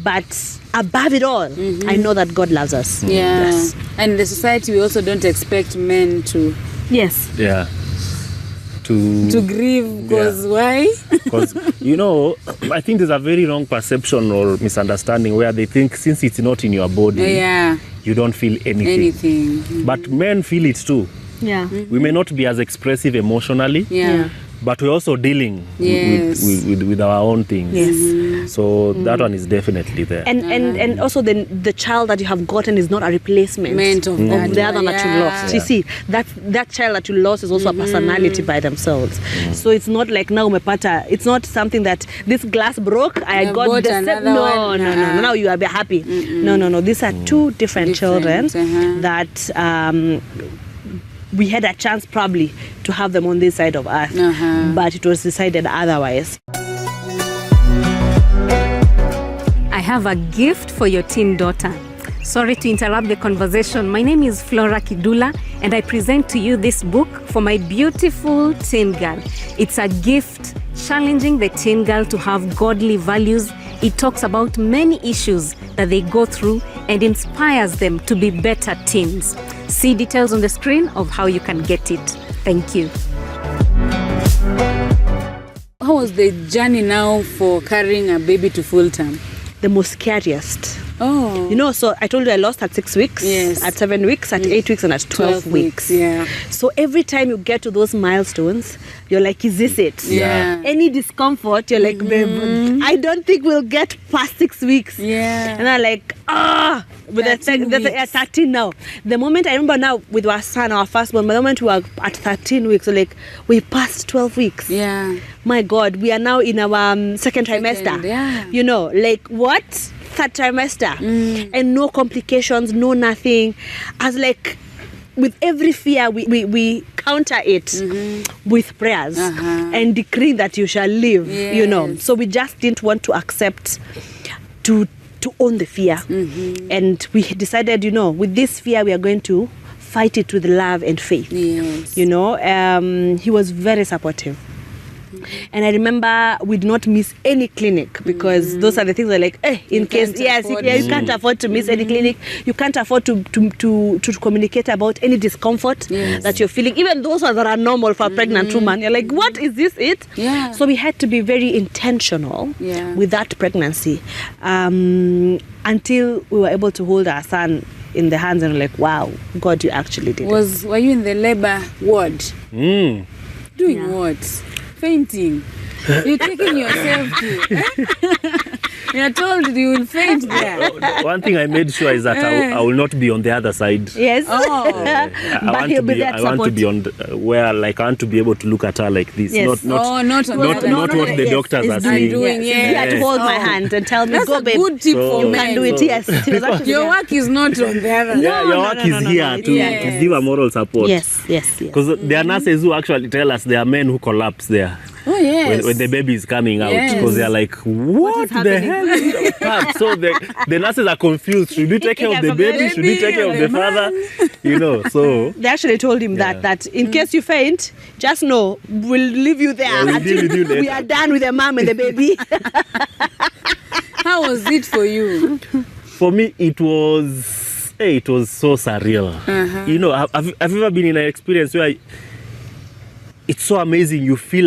but above it all, I know that God loves us. Yes. And in the society, we also don't expect men to to grieve, because why? Because, you know, I think there's a very wrong perception or misunderstanding where they think since it's not in your body, you don't feel anything. But men feel it too. We may not be as expressive emotionally, but we're also dealing with our own things. So that one is definitely there. And also the child that you have gotten is not a replacement of the other that you lost. You see, that child that you lost is also a personality by themselves. So it's not like now umepata, it's not something that this glass broke, I got the set. No, now you are happy. No. These are two different children that we had a chance probably to have them on this side of earth, but it was decided otherwise. I have a gift for your teen daughter. Sorry to interrupt the conversation. My name is Flora Kidula, and I present to you this book for my beautiful teen girl. It's a gift challenging the teen girl to have godly values. It talks about many issues that they go through and inspires them to be better teens. See details on the screen of how you can get it. Thank you. How was the journey now for carrying a baby to full term? The most scariest. Oh. You know, so I told you I lost at 6 weeks, Yes. at 7 weeks, at 8 weeks, and at 12 weeks. Yeah. So every time you get to those milestones, you're like, is this it? Yeah. Any discomfort, you're like, babe, I don't think we'll get past 6 weeks. Yeah. And I'm like, with 13 weeks. 13 now. The moment I remember now with our son, our first one, the moment we were at 13 weeks, so like we passed 12 weeks. Yeah. My God, we are now in our second trimester. Yeah. You know, like what? Third trimester. And no complications, no nothing. As like with every fear, we counter it with prayers and decree that you shall live, you know. Yes. So we just didn't want to accept to own the fear. And we decided, you know, with this fear, we are going to fight it with love and faith. Yes. You know, he was very supportive. And I remember we did not miss any clinic because those are the things that like, in case, yes, you can't afford to miss any clinic. You can't afford to communicate about any discomfort that you're feeling. Even those ones that are normal for a pregnant woman. You're like, what, is this it? Yeah. So we had to be very intentional with that pregnancy until we were able to hold our son in the hands and like, wow, God, you actually did it. Were you in the labor ward? Doing what? Fainting. You're taking yourself to. You're told you will faint there. One thing I made sure is that I will not be on the other side. Yes. I want to be on where, like, I want to be able to look at her like this. Yes. Not what the doctors are saying. Doing, You had to hold my hand and tell me, That's go, a babe. good tip for You men. can do it. Yes. It was actually Your work is not on the other. Yeah, your work is here to give a moral support. Yes. Because there are nurses who actually tell us there are men who collapse there. Oh, yes. When the baby is coming out, Yes. because they're like, what the hell? So the nurses are confused. Should we take care of the baby? Should we take care of the father? You know, so They actually told him that in case you faint, just know we'll leave you there we'll deal with you we later. are done with the mom and the baby. How was it for you? For me, it was so surreal. You know, have you ever been in an experience where it's so amazing, you feel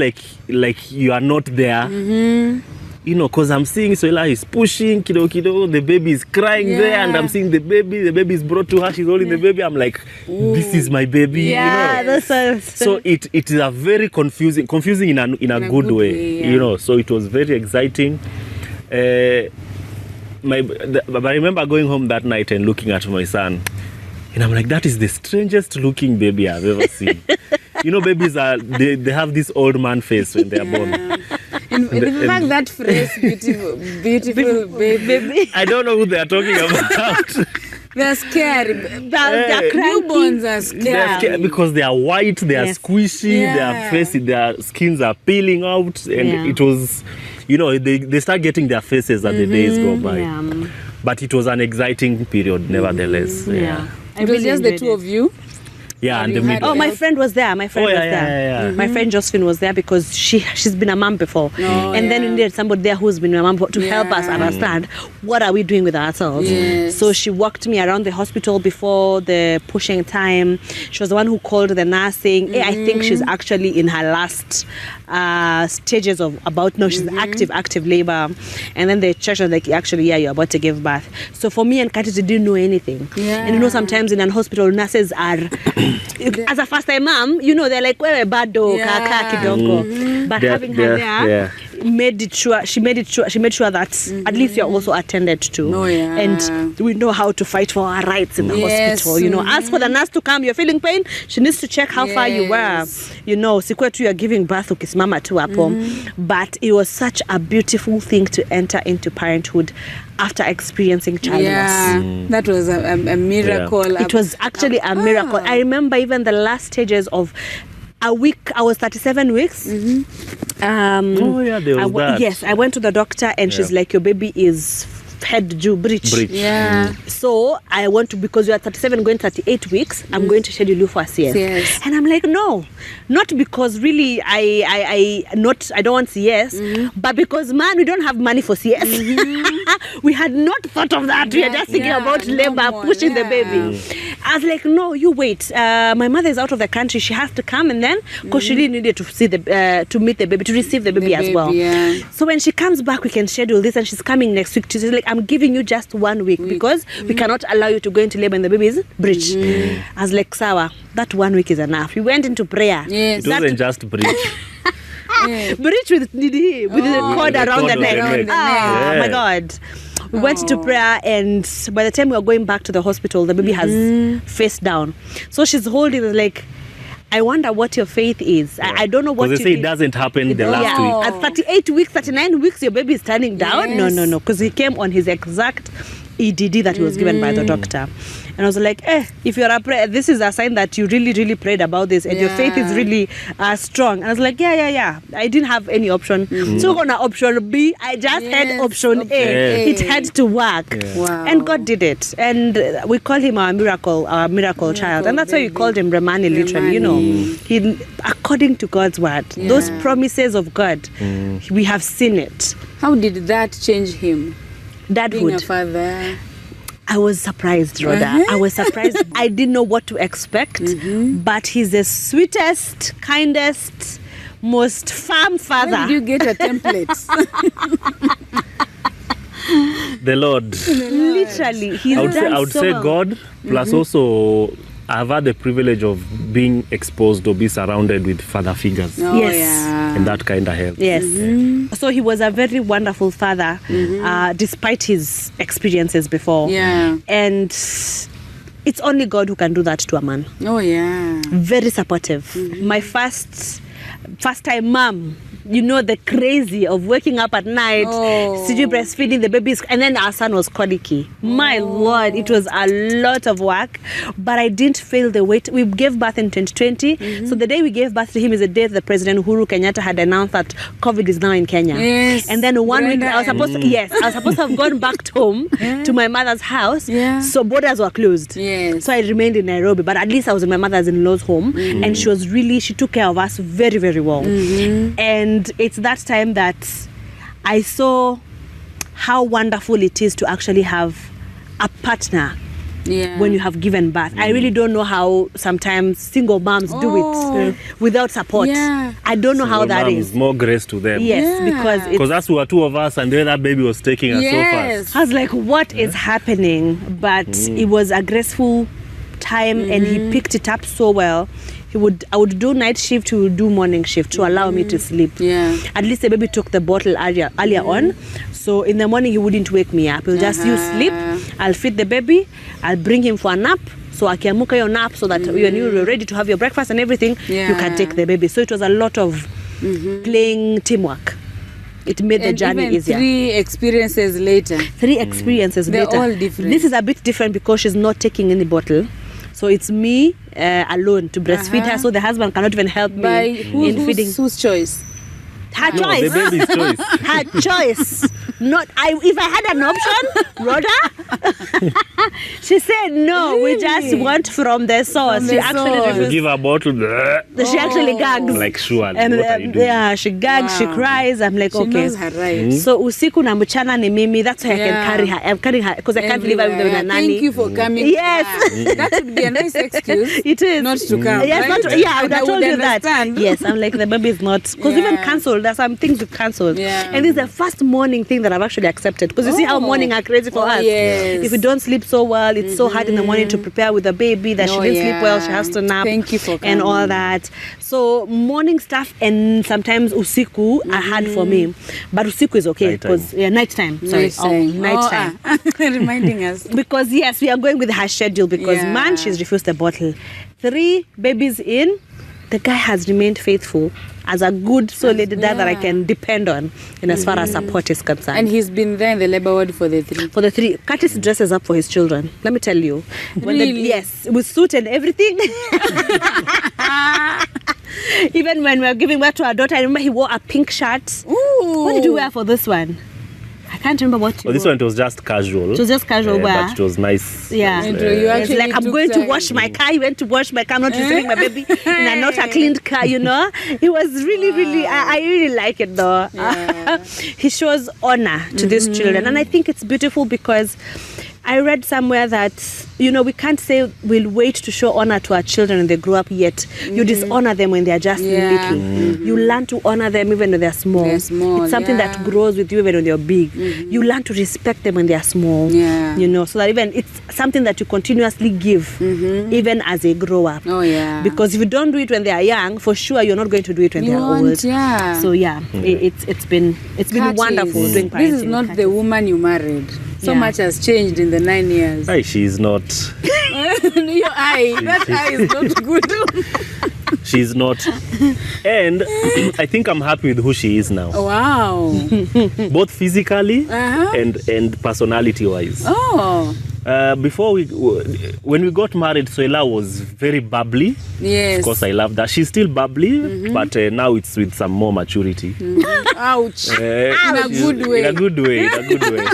like you are not there? You know, because I'm seeing Soila is pushing, kido, the baby is crying there, and I'm seeing the baby is brought to her, she's holding the baby. I'm like, this is my baby, you know. So it is a very confusing in a good way, you know. So it was very exciting. But I remember going home that night and looking at my son, and I'm like, that is the strangest looking baby I've ever seen. You know, babies they have this old man face when they are born. In fact, that phrase, beautiful baby. I don't know who they are talking about. They're scary. Newborns are scary. They're scared because they are white, they are squishy, their skins are peeling out, and it was, you know, they start getting their faces as the days go by. But it was an exciting period, nevertheless. It was just the two of you? Yeah, and the middle. Oh, my friend was there. My friend Josephine was there because she's been a mom before. And then we needed somebody there who's been a mom to help us understand what are we doing with ourselves. So she walked me around the hospital before the pushing time. She was the one who called the nurse saying, hey, I think she's actually in her last stages of she's active labor. And then they checked and like, actually, you're about to give birth. So for me and Katie, didn't know anything. And you know, sometimes in a hospital, nurses are as a first time mom, you know, they're like, we're bado, kaka kidogo. But having her there she made sure that at least you're also attended to. And we know how to fight for our rights in the hospital. You know, ask for the nurse to come, you're feeling pain, she needs to check how far you were. You know, sikwetu you're giving birth ukisimama tu hapo. But it was such a beautiful thing to enter into parenthood after experiencing child loss. That was a miracle. It was actually a miracle. I remember even the last stages of a week, I was 37 weeks. There was that. Yes, I went to the doctor and she's like, your baby is head Jew breach. Yeah. So I want to, because you are 37 going 38 weeks, I'm going to schedule you for a CS. Yes. And I'm like, no, not because really I don't want CS, but because man, we don't have money for CS. We had not thought of that. We are just thinking about labor, pushing the baby. I was like, no, you wait. My mother is out of the country. She has to come, and then because she really needed to see to meet the baby, to receive the baby as well. Yeah. So when she comes back, we can schedule this, and she's coming next week. She's like, I'm giving you just 1 week because we cannot allow you to go into labor and the baby is breech. I was like, sawa, that 1 week is enough. We went into prayer. Yes. It wasn't just breach. Breech with the cord around the neck. Oh my God. We went to prayer, and by the time we were going back to the hospital, the baby has face down. So she's holding it like, I wonder what your faith is. I don't know what Because they say it doesn't happen the last week. At 38 weeks, 39 weeks, your baby is turning down. Yes. No. Because he came on his exact EDD that he was given by the doctor. And I was like, if you're a prayer, this is a sign that you really, really prayed about this and your faith is really strong. And I was like, yeah. I didn't have any option. So on option B, I just had option A. It had to work. Yeah. Wow. And God did it. And we call him our miracle child. And that's why we called him Remani, literally. You know, he, according to God's word, those promises of God, we have seen it. How did that change him? Dadhood. Being a father. I was surprised, Rodah. I was surprised. I didn't know what to expect, but he's the sweetest, kindest, most firm father. Where did you get a template? The Lord. Literally, he's I would done say well. God, plus also I've had the privilege of being exposed or be surrounded with father figures Oh, Yes. yeah. and that kind of help. Yes. So he was a very wonderful father, despite his experiences before. Yeah. And it's only God who can do that to a man. Oh, yeah. Very supportive. My first time mom, you know, the crazy of waking up at night, CG breastfeeding the babies, and then our son was colicky. My Lord, it was a lot of work, but I didn't feel the weight. We gave birth in 2020, so the day we gave birth to him is the day that President Uhuru Kenyatta had announced that COVID is now in Kenya. Yes. And then 1 week, Brenda I was supposed to have gone back home to my mother's house, so borders were closed. Yes. So I remained in Nairobi, but at least I was in my mother-in-law's home, and she took care of us very, very well. And it's that time that I saw how wonderful it is to actually have a partner when you have given birth. I really don't know how sometimes single moms do it without support. I don't know how that is. More grace to them. Yes, because that's were two of us and then that baby was taking us so fast. I was like, what is happening? But it was a graceful time, and he picked it up so well. I would do night shift, he would do morning shift to allow me to sleep. At least the baby took the bottle earlier on. So in the morning he wouldn't wake me up. He'll just use sleep. I'll feed the baby. I'll bring him for a nap. So akiamuka your nap so that when you're ready to have your breakfast and everything, you can take the baby. So it was a lot of playing teamwork. It made the journey easier. 3 experiences later. 3 experiences later. They're all different. This is a bit different because she's not taking any bottle. So it's me alone to breastfeed her, so the husband cannot even help me in feeding. Whose choice? Her choice. The baby's choice. Her choice. Not if I had an option, Rodah. She said no. We just want from the source. She actually You refused. give a bottle. She actually gags. Like sure. And what are you doing? she gags. She cries. I'm like, She okay. knows her rights. So usiku na mchana ni mimi. That's why I can carry her. I'm carrying her because I can't leave her with a nanny. Thank you for coming. Yes. That would be a nice excuse. It is Not to come. Yes, right? not to, I would have told you that. understand. Yes, I'm like the baby is not because we even cancelled. There's some things we cancelled, and this is the first morning thing that I've actually accepted because you see how morning are crazy for us. Yes. If you don't sleep so well, it's so hard in the morning to prepare with the baby that she didn't sleep well. She has to nap. Thank you for coming. And all that. So morning stuff and sometimes usiku are hard for me, but usiku is okay because nighttime. Sorry, nighttime. Reminding us. Because yes, we are going with her schedule because man, she's refused the bottle. 3 babies in, the guy has remained faithful as a good, solid dad that I can depend on in as far as support is concerned. And he's been there in the labor ward for the 3. For the 3, Curtis dresses up for his children. Let me tell you. Really? Yes, with suit and everything. Even when we were giving birth to our daughter, I remember he wore a pink shirt. Ooh. What did you wear for this one? I can't remember what you this one, it was just casual. It was just casual, but it was nice. Yeah. And you It's actually like, I'm took going to time. wash my car. You went to wash my car. I'm not receiving my baby in a not a cleaned car, you know. It was really, I really like it though. Yeah. He shows honor to these children. And I think it's beautiful because I read somewhere that, you know, we can't say we'll wait to show honor to our children when they grow up, yet you dishonor them when they're just little. You learn to honor them even when they're small. They're small, it's something that grows with you even when they're big. You learn to respect them when they're small. Yeah. You know, so that even it's something that you continuously give even as they grow up. Oh, yeah. Because if you don't do it when they are young, for sure you're not going to do it when they are old. Yeah. So it's been wonderful doing parenting. This is not the woman you married. So Yeah. much has changed in the 9 years. Hey, she's not. Your eye, that eye is not good. She's not. And I think I'm happy with who she is now. Wow. Both physically Uh-huh. and personality-wise. Oh. When we got married, Soila was very bubbly. Yes. Of course, I love that. She's still bubbly, but now it's with some more maturity. Ouch. In a good way. In a good way.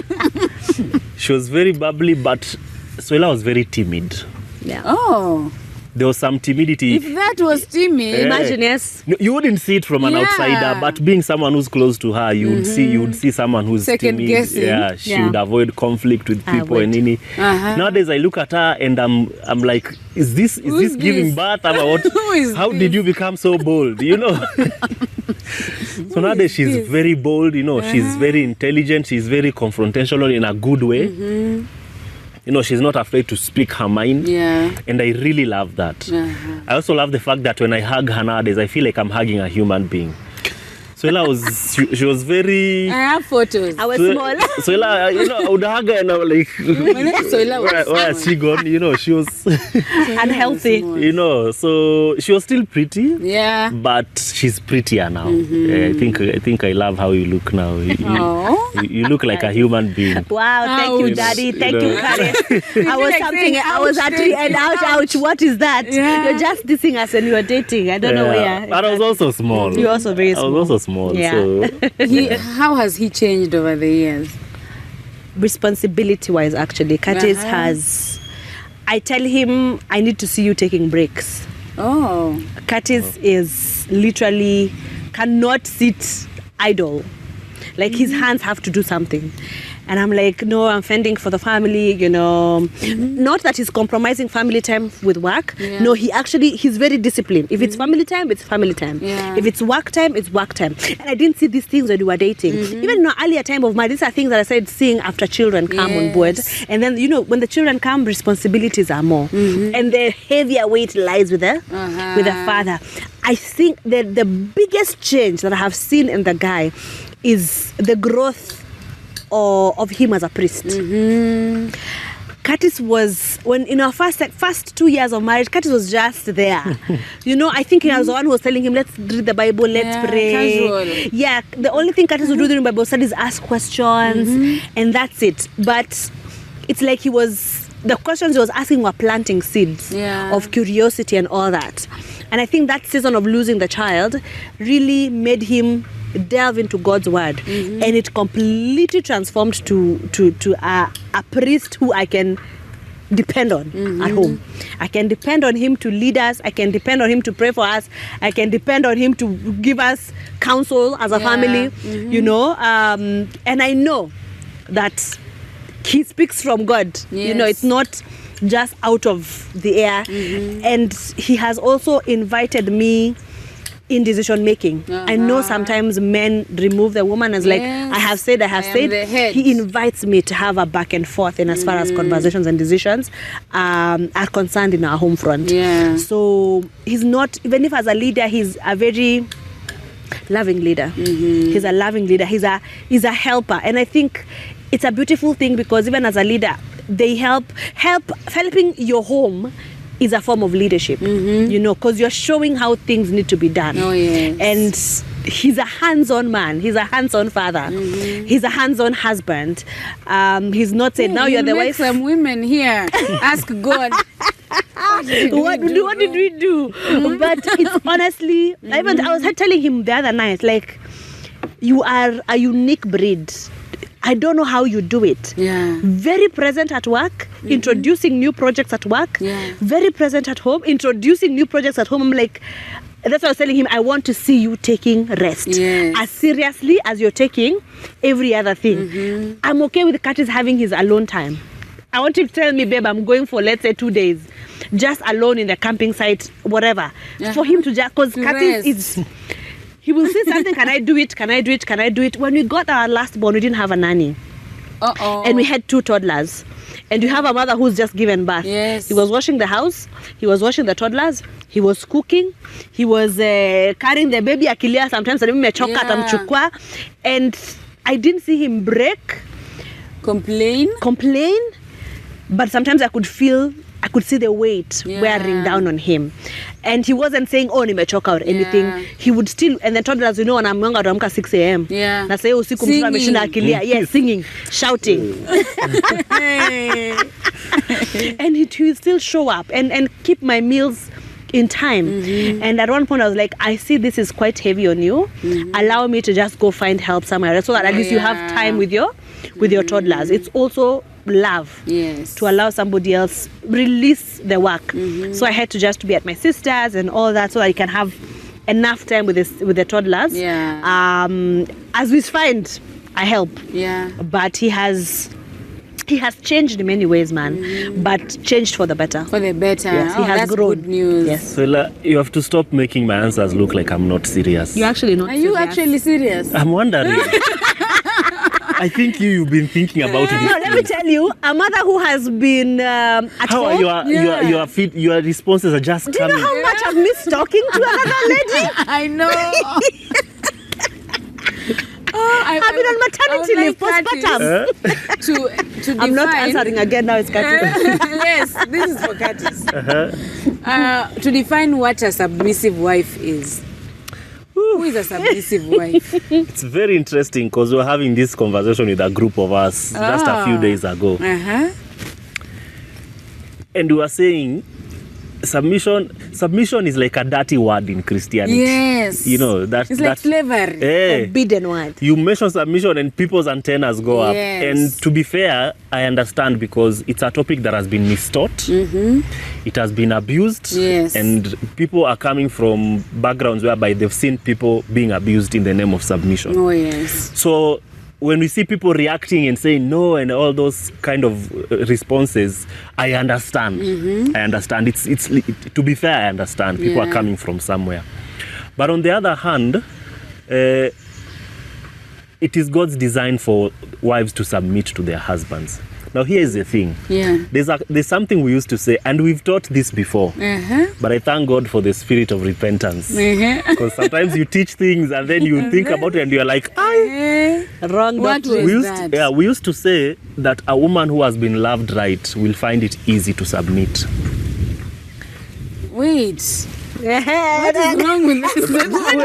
She was very bubbly, but Soila was very timid. Yeah. Oh. There was some timidity. If that was timid, Imagine, yes. No, you wouldn't see it from an Yeah. outsider, but being someone who's close to her, you would see someone who's Second timid. guessing. Yeah, she Yeah. would avoid conflict with I people would. and any. Nowadays, I look at her and I'm like, is this Who's giving this? birth? Or what? Who is How this? did you become so bold? You know. So nowadays she's this? very bold. You know, she's very intelligent. She's very confrontational in a good way. You know, she's not afraid to speak her mind. Yeah. And I really love that. I also love the fact that when I hug her nowadays, I feel like I'm hugging a human being. Soila she was very. I have photos. I was small. Soila, you know, I would hug her and I was like, Soila was where has she gone? You know, she was, Unhealthy. you know, so she was still pretty. Yeah. But she's prettier now. I think I love how you look now. You look like a human being. Wow, thank you, Ouch. Daddy. Thank You you, know. Karen. I was like something. saying, I was ouch, actually, thank and you. ouch. What is that? Yeah. You're just dissing us when you were dating. I don't know where. But I was also small. You're also very small. I was also small. Yeah. So How has he changed over the years? Responsibility-wise, actually, Curtis has. I tell him I need to see you taking breaks. Oh. Curtis is literally cannot sit idle. Like his hands have to do something. And I'm like, no, I'm fending for the family, you know. Not that he's compromising family time with work. Yeah. No, he's very disciplined. If it's family time, it's family time. Yeah. If it's work time, it's work time. And I didn't see these things when we were dating. Even in our earlier time of marriage, these are things that I started seeing after children come on board. And then, you know, when the children come, responsibilities are more. And the heavier weight lies with the father. I think that the biggest change that I have seen in the guy is the growth of him as a priest. Curtis was, when in our first 2 years of marriage, Curtis was just there. You know, I think I was the one who was telling him, let's read the Bible, let's pray. Casual. Yeah, the only thing Curtis would do during Bible study is ask questions, and that's it. But it's like the questions he was asking were planting seeds of curiosity and all that. And I think that season of losing the child really made him delve into God's word, and it completely transformed to a priest who I can depend on at home. I can depend on him to lead us. I can depend on him to pray for us. I can depend on him to give us counsel as a family, you know. And I know that he speaks from God. You know, it's not just out of the air. And he has also invited me in decision making. I know sometimes men remove the woman as like, I have said. He invites me to have a back and forth in as far as conversations and decisions are concerned in our home front. So he's not, even if as a leader, he's a very loving leader. He's a loving leader. He's a helper. And I think it's a beautiful thing because even as a leader, they helping your home is a form of leadership, you know, because you're showing how things need to be done. And he's a hands-on man. He's a hands-on father. He's a hands-on husband. He's not saying, now you're the wife. Some women here ask God, what did we do? But it's honestly, I was telling him the other night, like, you are a unique breed. I don't know how you do it. Yeah. Very present at work, introducing new projects at work. Yeah. Very present at home, introducing new projects at home. I'm like, that's what I was telling him. I want to see you taking rest as seriously as you're taking every other thing. I'm okay with Curtis having his alone time. I want him to tell me, babe, I'm going for, let's say, 2 days, just alone in the camping site, whatever. For him to just, because Curtis is, he will say something, can I do it? Can I do it? Can I do it? When we got our last born, we didn't have a nanny. And we had 2 toddlers. And you have a mother who's just given birth. Yes. He was washing the house. He was washing the toddlers. He was cooking. He was carrying the baby akilia sometimes. And I didn't see him break. Complain. But sometimes I could see the weight wearing down on him. And he wasn't saying, oh, nimechoka or anything. He would still, and the toddlers, you know, when I'm young, I don't 6 a.m. Yeah. Na say usiku mtu ameshinda akilia. Yes, singing, shouting. And he would still show up and keep my meals in time. And at one point I was like, I see this is quite heavy on you. Allow me to just go find help somewhere else so that at least you have time with your toddlers. It's also love to allow somebody else release the work. So I had to just be at my sister's and all that so that I can have enough time with the toddlers. As we find, I help. But he has changed in many ways, man, but changed for the better. For the better. Yes, he has that's grown. Good news. Yes. Soila, you have to stop making my answers look like I'm not serious. You're actually not Are serious. you actually serious? I'm wondering. I think you've been thinking about this. No, let me tell you, a mother who has been at How home. are your responses are just Do you know coming. how much I've missed talking to another lady? I know. I've been on maternity leave, postpartum. To define, I'm not answering again now, it's Curtis. Yes, this is for Curtis. To define what a submissive wife is. Who is a submissive wife? It's very interesting because we were having this conversation with a group of us just a few days ago. And we were saying submission is like a dirty word in Christianity. Yes. You know, it's like slavery. Forbidden word. You mention submission and people's antennas go up. And to be fair, I understand because it's a topic that has been mistaught. It has been abused. And people are coming from backgrounds whereby they've seen people being abused in the name of submission. Oh, yes. So when we see people reacting and saying no and all those kind of responses, I understand. I understand. It's to be fair, I understand. People are coming from somewhere. But on the other hand, it is God's design for wives to submit to their husbands. Now, here's the thing. There's something we used to say, and we've taught this before. But I thank God for the spirit of repentance. Because sometimes you teach things and then you think about it and you're like, wrong doctrine. We used to say that a woman who has been loved right will find it easy to submit. Wait. What is wrong with this?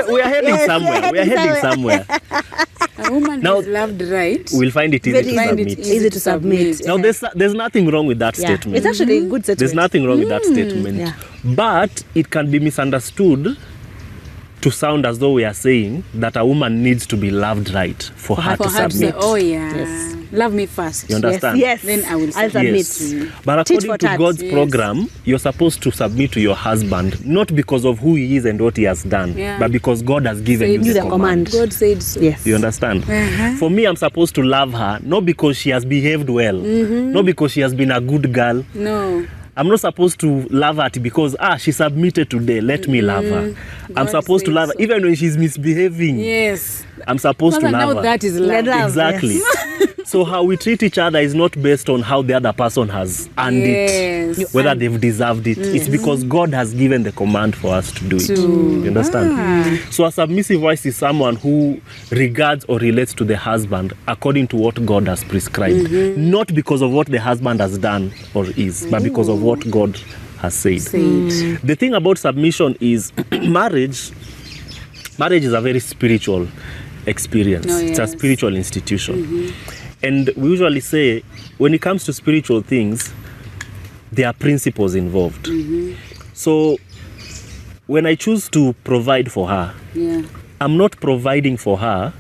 We are heading somewhere. We are heading somewhere. A woman who is loved right will find it easy to submit. Now, there's nothing wrong with that statement. It's actually a good statement. There's nothing wrong with that statement. But it can be misunderstood to sound as though we are saying that a woman needs to be loved right for her to submit. Love me first. You understand? Yes. Then I will submit. But according to God's program, you're supposed to submit to your husband, not because of who he is and what he has done, but because God has given you the command. God said so. Yes. You understand? For me, I'm supposed to love her, not because she has behaved well, not because she has been a good girl. No. I'm not supposed to love her because she submitted today. Let me love her. I'm supposed to love her even when she's misbehaving. Yes. I'm supposed to love her. That is love. Exactly. So how we treat each other is not based on how the other person has earned it, whether they've deserved it. It's because God has given the command for us to do it. You understand? So a submissive wife is someone who regards or relates to the husband according to what God has prescribed. Not because of what the husband has done or is, but because of what God has said. The thing about submission is marriage is a very spiritual experience. It's a spiritual institution. And we usually say, when it comes to spiritual things, there are principles involved. So when I choose to provide for her, I'm not providing for her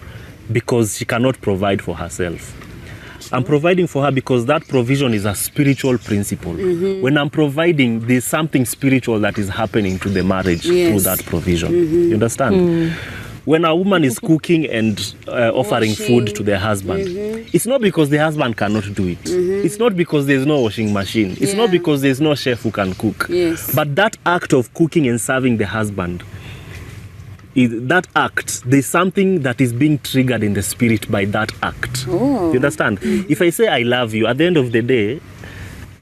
because she cannot provide for herself. I'm providing for her because that provision is a spiritual principle. When I'm providing, there's something spiritual that is happening to the marriage through that provision. You understand? When a woman is cooking and offering food to their husband, it's not because the husband cannot do it. It's not because there's no washing machine. It's not because there's no chef who can cook. But that act of cooking and serving the husband, that act, there's something that is being triggered in the spirit by that act. You understand? If I say I love you, at the end of the day,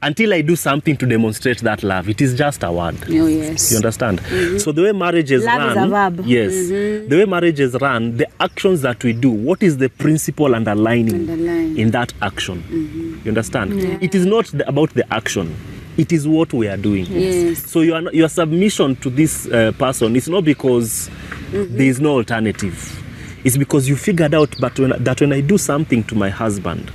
until I do something to demonstrate that love, it is just a word. Oh, yes. You understand? So the way marriages Love run, is a verb. yes, the way marriages run, the actions that we do, what is the principle underlining in that action? You understand? It is not about the action. It is what we are doing. So your submission to this person is not because there is no alternative. It's because you figured out that when I do something to my husband,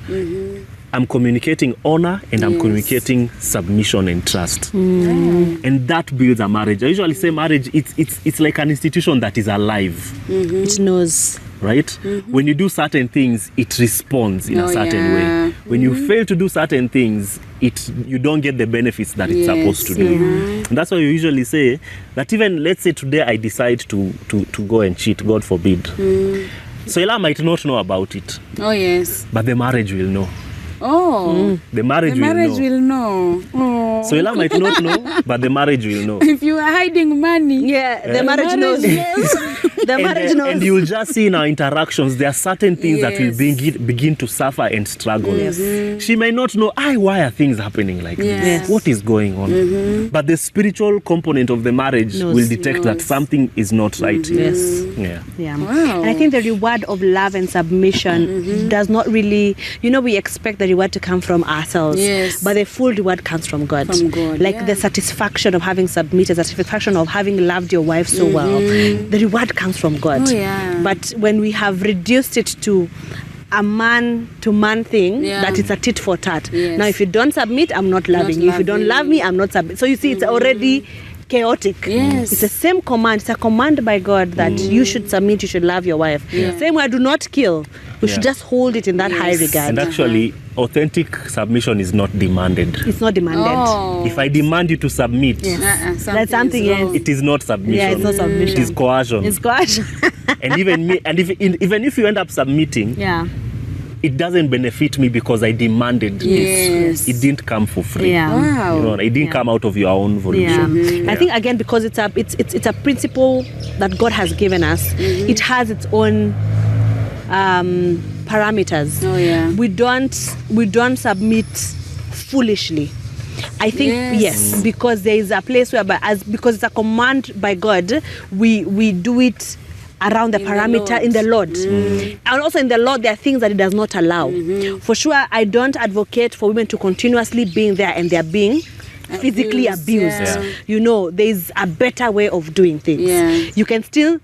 I'm communicating honor and I'm communicating submission and trust. And that builds a marriage. I usually say marriage, it's like an institution that is alive. It knows. Right? When you do certain things, it responds in a certain way. When you fail to do certain things, you don't get the benefits that it's supposed to do. And that's why you usually say that even, let's say today I decide to go and cheat, God forbid. Soila might not know about it. Oh, yes. But the marriage will know. Oh. The marriage will know. Oh. Soila might not know, but the marriage will know. If you are hiding money. The marriage knows. The marriage knows. And you'll just see in our interactions, there are certain things that will begin to suffer and struggle. She may not know, why are things happening like this? What is going on? But the spiritual component of the marriage will detect that something is not right. Yeah. Wow. And I think the reward of love and submission does not really, we expect the reward to come from ourselves. But the full reward comes from God. Like the satisfaction of having submitted, the satisfaction of having loved your wife so well. The reward comes from God. But when we have reduced it to a man-to-man thing, that it's a tit for tat. Now, if you don't submit, I'm not loving you. If you don't love me, I'm not submitting. So you see, it's already chaotic. It's the same command. It's a command by God that you should submit, you should love your wife. Same way, do not kill. We should just hold it in that high regard. And actually, authentic submission is not demanded. It's not demanded. If I demand you to submit, that's something else. It is not submission. Yeah, it's not submission. It is coercion. It's coercion. And even if you end up submitting, it doesn't benefit me because I demanded this. It didn't come for free. Wow. It didn't come out of your own volition. I think again because it's a principle that God has given us. It has its own parameters. We don't submit foolishly. I think because there is a place where because it's a command by God, we do it around the parameter in the Lord. And also in the Lord, there are things that it does not allow. For sure, I don't advocate for women to continuously being there and they're being physically abused. There's a better way of doing things. You can still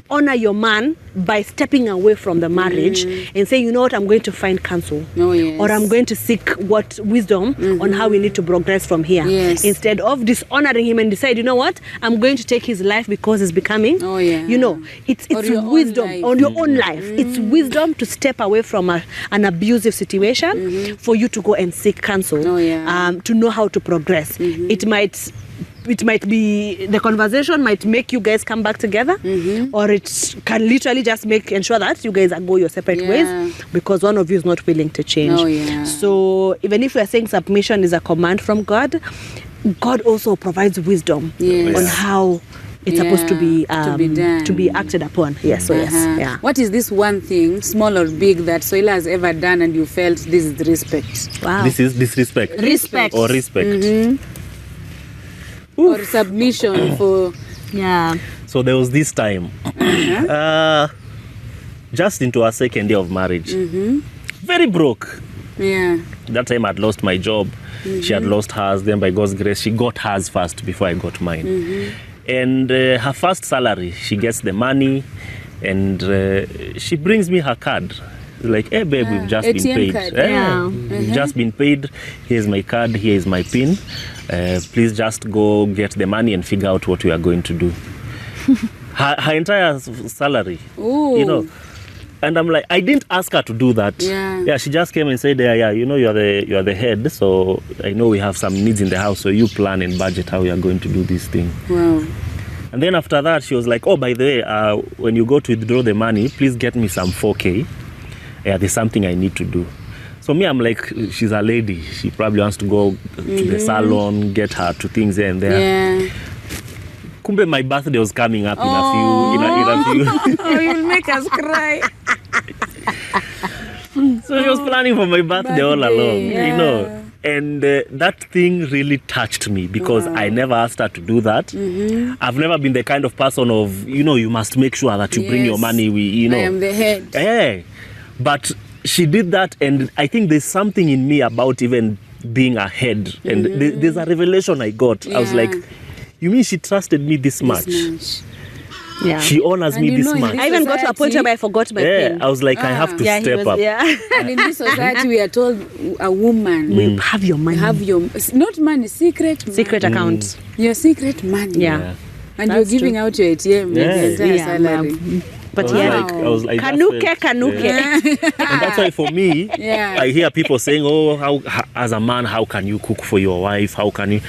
honor your man by stepping away from the marriage and say, you know what, I'm going to find counsel. Or I'm going to seek wisdom on how we need to progress from here. Instead of dishonoring him and decide, you know what, I'm going to take his life because it's becoming. It's wisdom on your own life. It's wisdom to step away from an abusive situation for you to go and seek counsel, to know how to progress. It might be, the conversation might make you guys come back together, or it can literally just ensure that you guys go your separate ways because one of you is not willing to change. So even if we are saying submission is a command from God, God also provides wisdom on how it's supposed to be done, to be acted upon. What is this one thing, small or big, that Soila has ever done and you felt this is respect? Wow. This is disrespect. Respect. Or respect. Or submission for... So there was this time, just into our second year of marriage, very broke. That time I'd lost my job. She had lost hers. Then by God's grace, she got hers first before I got mine. And her first salary, she gets the money and she brings me her card. Like, hey babe, we've just been paid. We've just been paid. Here's my card, here is my PIN. Please just go get the money and figure out what we are going to do. Her entire salary, And I'm like, I didn't ask her to do that. Yeah, she just came and said, yeah, you know, you're the head, so I know we have some needs in the house, so you plan and budget how you're going to do this thing. Wow. And then after that, she was like, oh, by the way, when you go to withdraw the money, please get me some 4K. Yeah, there's something I need to do. So me, I'm like, she's a lady. She probably wants to go to the salon, get her to things here and there. Yeah. Kumbe, my birthday was coming up in a few. Oh, you'll make us cry. So she was planning for my birthday all along, you know. And that thing really touched me because I never asked her to do that. I've never been the kind of person of, you know, you must make sure that you bring your money. I am the head. Yeah. But she did that, and I think there's something in me about even being a head. And there's a revelation I got. I was like, you mean she trusted me this much? Yeah. She honors me this much. I even got to a point where I forgot my pin. I was like, I have to step up. And in this society, we are told a woman will have your money. Have your not money, secret account. Your secret money. Yeah. And you're giving out your ATM, the entire salary. But I was like, kanuke. And that's why for me, I hear people saying, oh, how as a man, how can you cook for your wife? How can you?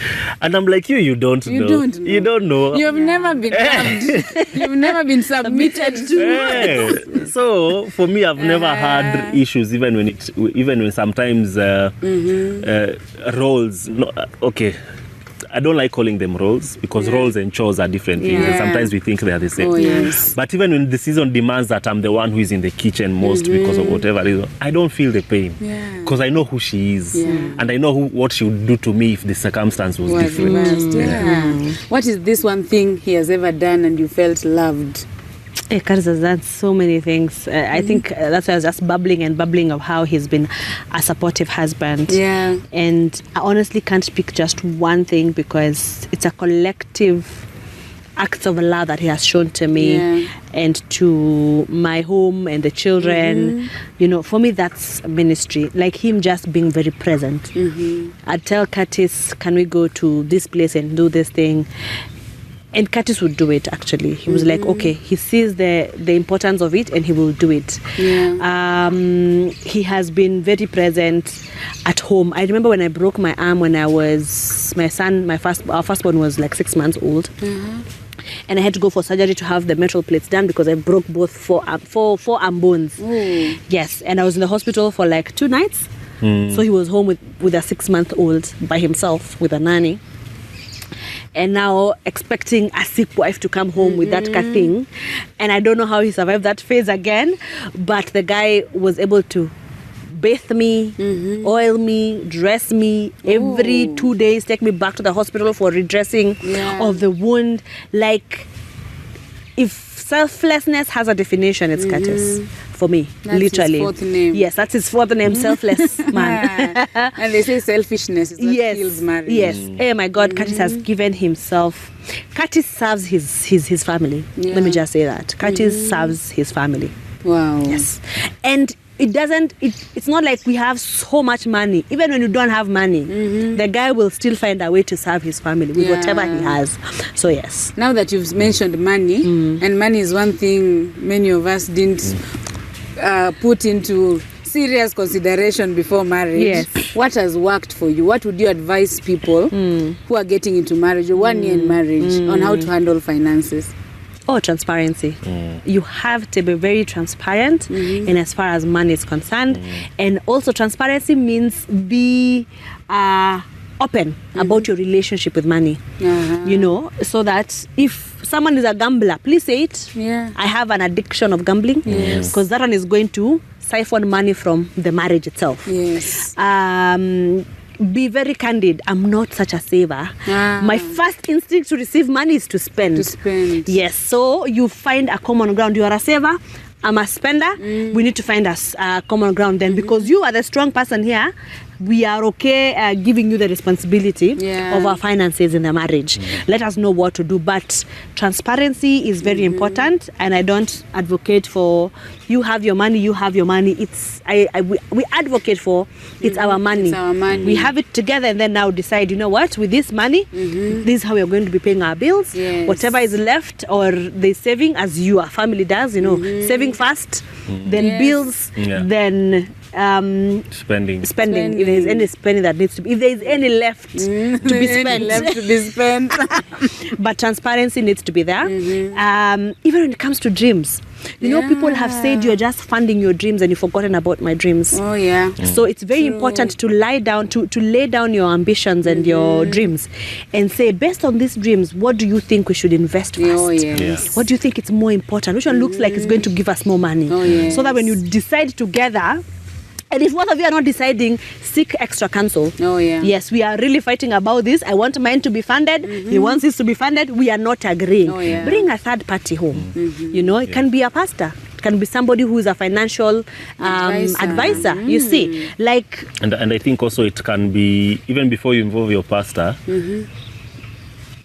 And I'm like, you don't know. You don't know. You have never been You've never been submitted to. So for me, I've never had issues, even when sometimes roles. Okay. I don't like calling them roles because roles and chores are different things, and sometimes we think they are the same. Oh, yes. But even when the season demands that I'm the one who is in the kitchen most because of whatever reason, I don't feel the pain because I know who she is and I know what she would do to me if the circumstance was different. What is this one thing he has ever done and you felt loved? Karis has done so many things. I think that's why I was just bubbling of how he's been a supportive husband. Yeah. And I honestly can't pick just one thing because it's a collective act of love that he has shown to me and to my home and the children. You know, for me, that's ministry. Like him just being very present. I'd tell Curtis, can we go to this place and do this thing? And Curtis would do it, actually. He was like, okay, he sees the importance of it and he will do it. He has been very present at home. I remember when I broke my arm when I was, our firstborn was like 6 months old. And I had to go for surgery to have the metal plates done because I broke both four arm bones. Yes, and I was in the hospital for like 2 nights. So he was home with a 6-month-old by himself with a nanny. And now expecting a sick wife to come home with that kind of thing. And I don't know how he survived that phase again. But the guy was able to bathe me, oil me, dress me, every 2 days, take me back to the hospital for redressing of the wound. Like, if selflessness has a definition, it's Curtis. For me, that's literally. His 4th name. Yes, that's his 4th name, selfless man. And they say selfishness is what kills marriage. Yes. Oh my God, Curtis has given himself. Curtis serves his family. Let me just say that. Curtis serves his family. Wow. Yes. And it's not like we have so much money. Even when you don't have money, the guy will still find a way to serve his family with whatever he has. So yes. Now that you've mentioned money, and money is one thing many of us didn't put into serious consideration before marriage. Yes. What has worked for you? What would you advise people who are getting into marriage or 1 year in marriage on how to handle finances? Oh, transparency. You have to be very transparent in as far as money is concerned. And also transparency means be open about your relationship with money. You know, so that if someone is a gambler, please say it. I have an addiction of gambling because that one is going to siphon money from the marriage itself. Be very candid. I'm not such a saver. My first instinct to receive money is to spend. Yes. So you find a common ground. You are a saver. I'm a spender. We need to find a common ground then, because you are the strong person here. We are okay giving you the responsibility of our finances in the marriage. Let us know what to do. But transparency is very important, and I don't advocate for you have your money, you have your money. We advocate for it's our money. It's our money. We have it together, and then now decide, you know what, with this money, this is how we are going to be paying our bills. Whatever is left or the saving, as your family does, you know, saving first, then bills, then spending. If there's any spending that needs to be, if there's any left to be spent, but transparency needs to be there. Even when it comes to dreams, you know, people have said you're just funding your dreams and you've forgotten about my dreams. So it's very important to lie down, to lay down your ambitions and your dreams and say, based on these dreams, what do you think we should invest first? What do you think it's more important? Which one looks like it's going to give us more money? So that when you decide together, and if one of you are not deciding, seek extra counsel. Yes, we are really fighting about this. I want mine to be funded. He wants this to be funded. We are not agreeing. Bring a third party home. You know, it can be a pastor. It can be somebody who is a financial advisor. You see, like. And I think also it can be, even before you involve your pastor,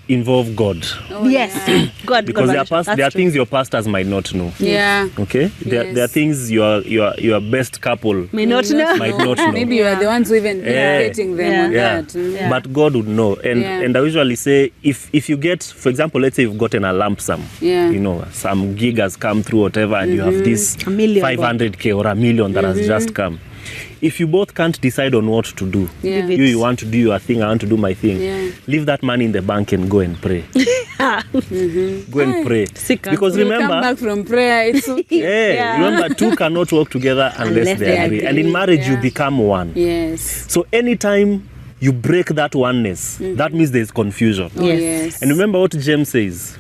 involve God. God. Because there are things your pastors might not know. Okay? There are things your best couple might not know. Maybe you are the ones who even educating them on that. But God would know. And I usually say, if you get, for example, let's say you've gotten a lump sum, you know, some gig has come through, whatever, and you have this 500K or $1 million that has just come. If you both can't decide on what to do, you want to do your thing, I want to do my thing, leave that money in the bank and go and pray. Go and pray. Because remember, come back from prayer, it's okay. Remember, two cannot work together unless they agree. And in marriage, you become one. So anytime you break that oneness, that means there's confusion. And remember what James says.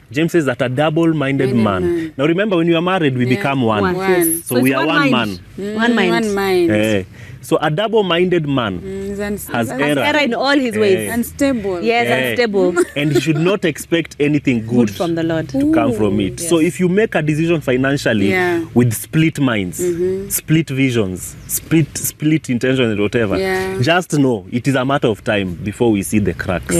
James says that a double-minded man. Now remember, when you are married, we become one. So we are one man. One mind. So a double-minded man has error in all his ways. Unstable. Unstable. And he should not expect anything good from the Lord to come from it. So if you make a decision financially with split minds, split visions, split intentions and whatever, just know it is a matter of time before we see the cracks.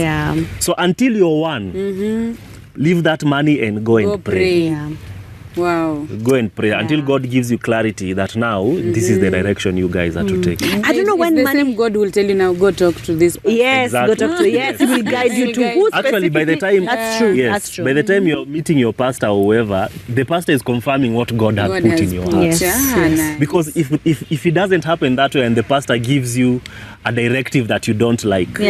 So until you're one, leave that money and go and pray. Go and pray until God gives you clarity that now this is the direction you guys are to take. I don't know when the same God will tell you now, go talk to this person. Go talk to. He will guide you to who. Actually, by the time that's true. By the time you're meeting your pastor or whoever, the pastor is confirming what God has put in your heart. Because if it doesn't happen that way and the pastor gives you a directive that you don't like, you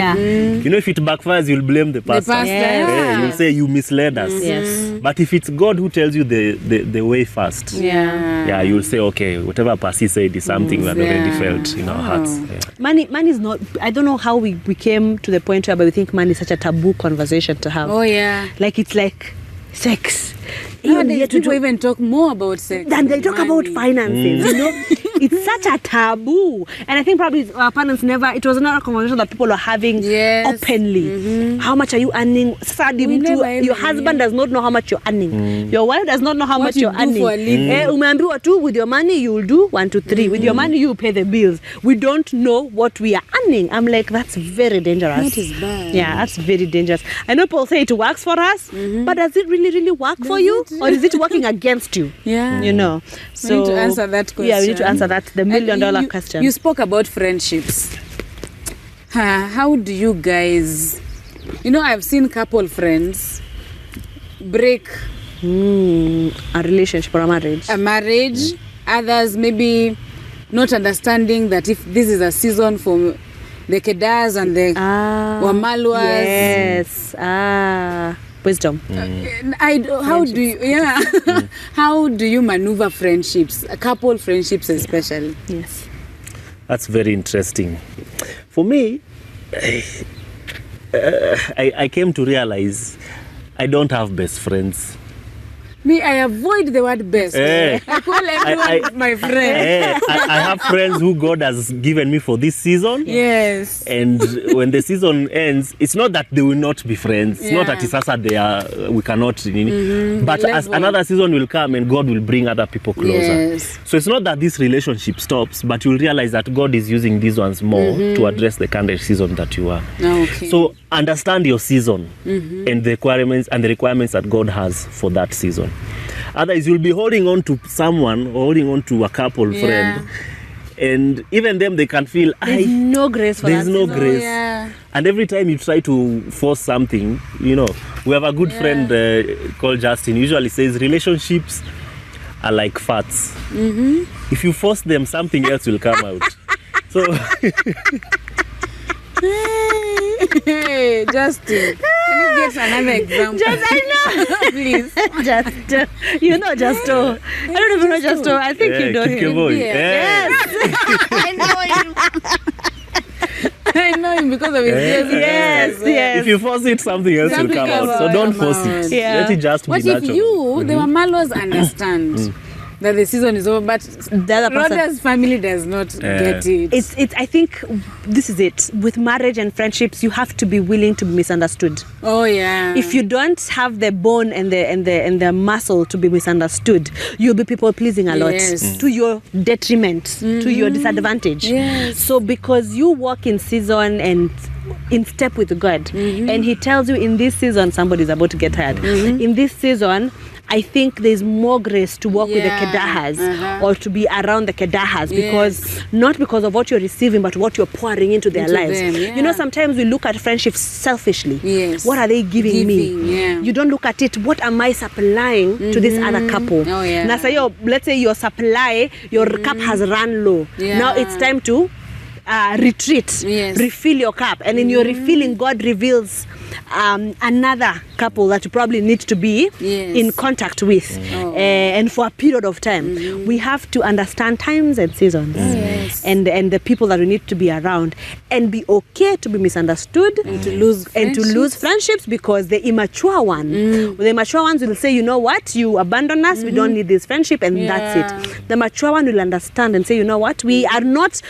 know, if it backfires, you'll blame the pastor. You'll say you misled us. But if it's God who tells you the way first, you'll say, okay, whatever Pasi said is something we had already felt in our hearts. Money is not, I don't know how we came to the point where we think money is such a taboo conversation to have. Like it's like sex. Nowadays, people even talk more about sex than they talk about finances. You know, it's such a taboo, and I think probably our parents never. It was not a conversation that people were having openly. How much are you earning? Your husband does not know how much you're earning. Your wife does not know how much you're earning. Umeambiwa tu, with your money you will do 1, 2, 3. With your money you pay the bills. We don't know what we are earning. I'm like, that's very dangerous. That is bad. Yeah, that's very dangerous. I know people say it works for us, but does it really work for you? Or is it working against you? You know. So we need to answer that question. Yeah, we need to answer that, the $1 million question. You spoke about friendships. How do you guys, you know, I've seen couple friends break a relationship or a marriage. Others maybe not understanding that if this is a season for the Kedas and the Wamalwas. Wisdom. How do you how do you maneuver friendships, couple friendships especially? That's very interesting. For me, I came to realize I don't have best friends. Me, I avoid the word best. I call everyone my friend. I have friends who God has given me for this season. And when the season ends, it's not that they will not be friends. It's not that it's us that we cannot. But as another season will come and God will bring other people closer. So it's not that this relationship stops, but you'll realize that God is using these ones more to address the kind of season that you are. So understand your season and the requirements that God has for that season. Otherwise, you'll be holding on to someone, or holding on to a couple friend, and even them, they can feel there's no grace for there's no grace. And every time you try to force something, you know, we have a good friend called Justin. Usually says relationships are like farts. If you force them, something else will come out. So Hey, Justin, can you get another example? I know. Please. You know Justo. I don't even know Justo. I think you know him. Boy. Yeah. Yes. I know him. I know him because of his Yes. If you force it, something else will come out. So don't force it. Yeah. Let it just What be if natural. the Mamalos understand that the season is over, but The other person. Rodah's family does not get it? It's. I think this is it. With marriage and friendships, you have to be willing to be misunderstood. Oh yeah. If you don't have the bone and the muscle to be misunderstood, you'll be people pleasing a lot Yes. to your detriment, to your disadvantage. Yes. So because you walk in season and in step with God, and He tells you in this season somebody's about to get tired. In this season, I think there's more grace to walk with the Kedahas or to be around the Kedahas because not because of what you're receiving, but what you're pouring into their lives. them, You know, sometimes we look at friendships selfishly. Yes. What are they giving me? Yeah. You don't look at it. What am I supplying to this other couple? Oh, yeah. Now, say let's say your supply, your cup has run low. Yeah. Now it's time to retreat, Yes. refill your cup, and in your refilling, God reveals another couple that you probably need to be in contact with, and for a period of time. We have to understand times and seasons, and the people that we need to be around, and be okay to be misunderstood and to lose friendships because the immature ones will say, you know what, you abandon us, we don't need this friendship, and that's it. The mature one will understand and say, you know what, we've not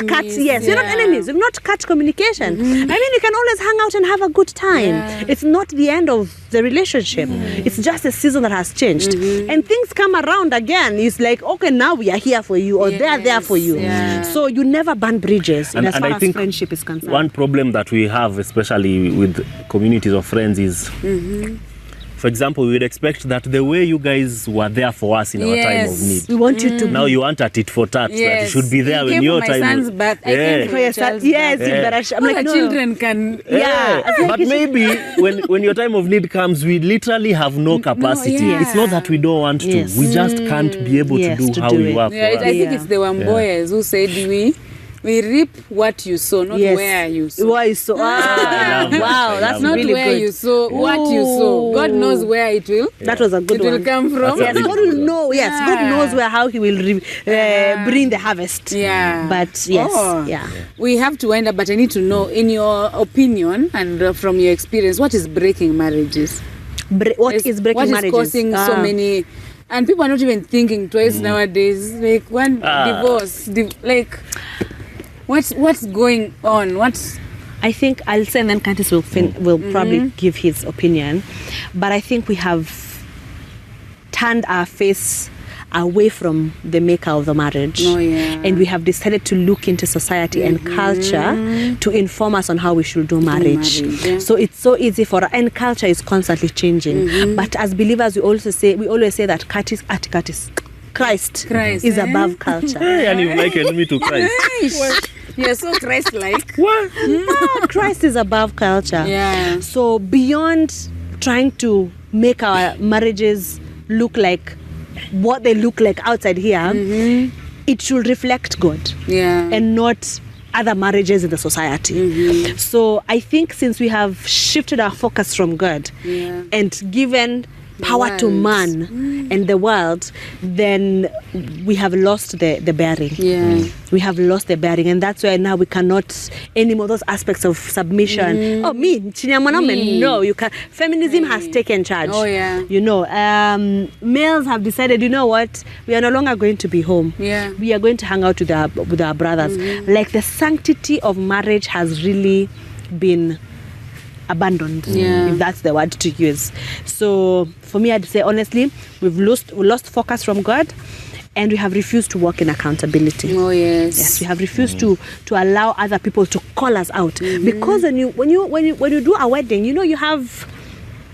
cut. Yes, we're not enemies. We've not cut communication. I mean, you can always hang out and have a good time. It's not the end of the relationship. It's just a season that has changed. And things come around again. It's like, okay, now we are here for you, or they are there for you. So you never burn bridges as far as friendship is concerned. One problem that we have, especially with communities of friends, is for example, we would expect that the way you guys were there for us in our time of need, we want you to now you want at it for tat, that you should be there when your time son's birth. I came for your child's birth. I'm like, no. Children can. But maybe when your time of need comes, we literally have no capacity. It's not that we don't want to. We just can't be able to do how you are for us. I think it's the Wamboyas who said we reap what you sow, not where you sow. Where you sow. Wow, that's not really where good. you sow, what you sow. God knows where it will. That was a good one. It will come from. Yes, God will know. Yes, God knows how He will bring the harvest. But yes, we have to wind up. But I need to know, in your opinion and from your experience, what is breaking marriages? What is breaking marriages? What is causing so many? And people are not even thinking twice nowadays. Like one divorce, like. What's going on? I think I'll say, and then Candice will probably give his opinion. But I think we have turned our face away from the maker of the marriage, and we have decided to look into society and culture to inform us on how we should do marriage. So it's so easy for us, and culture is constantly changing. But as believers, we always say that Christ is above culture. And you likened me to Christ. You're so Christ-like. What? No, Christ is above culture. So beyond trying to make our marriages look like what they look like outside here, it should reflect God and not other marriages in the society. So I think since we have shifted our focus from God and given power to man and the world, then we have lost the bearing. We have lost the bearing, and that's why now we cannot anymore those aspects of submission. Oh, me, no, you can. Feminism has taken charge. You know, males have decided, you know what, we are no longer going to be home. We are going to hang out with our brothers. Like the sanctity of marriage has really been abandoned, if that's the word to use. So for me, I'd say honestly, we lost focus from God, and we have refused to walk in accountability. Yes, we have refused to allow other people to call us out, because when you do a wedding, you know, you have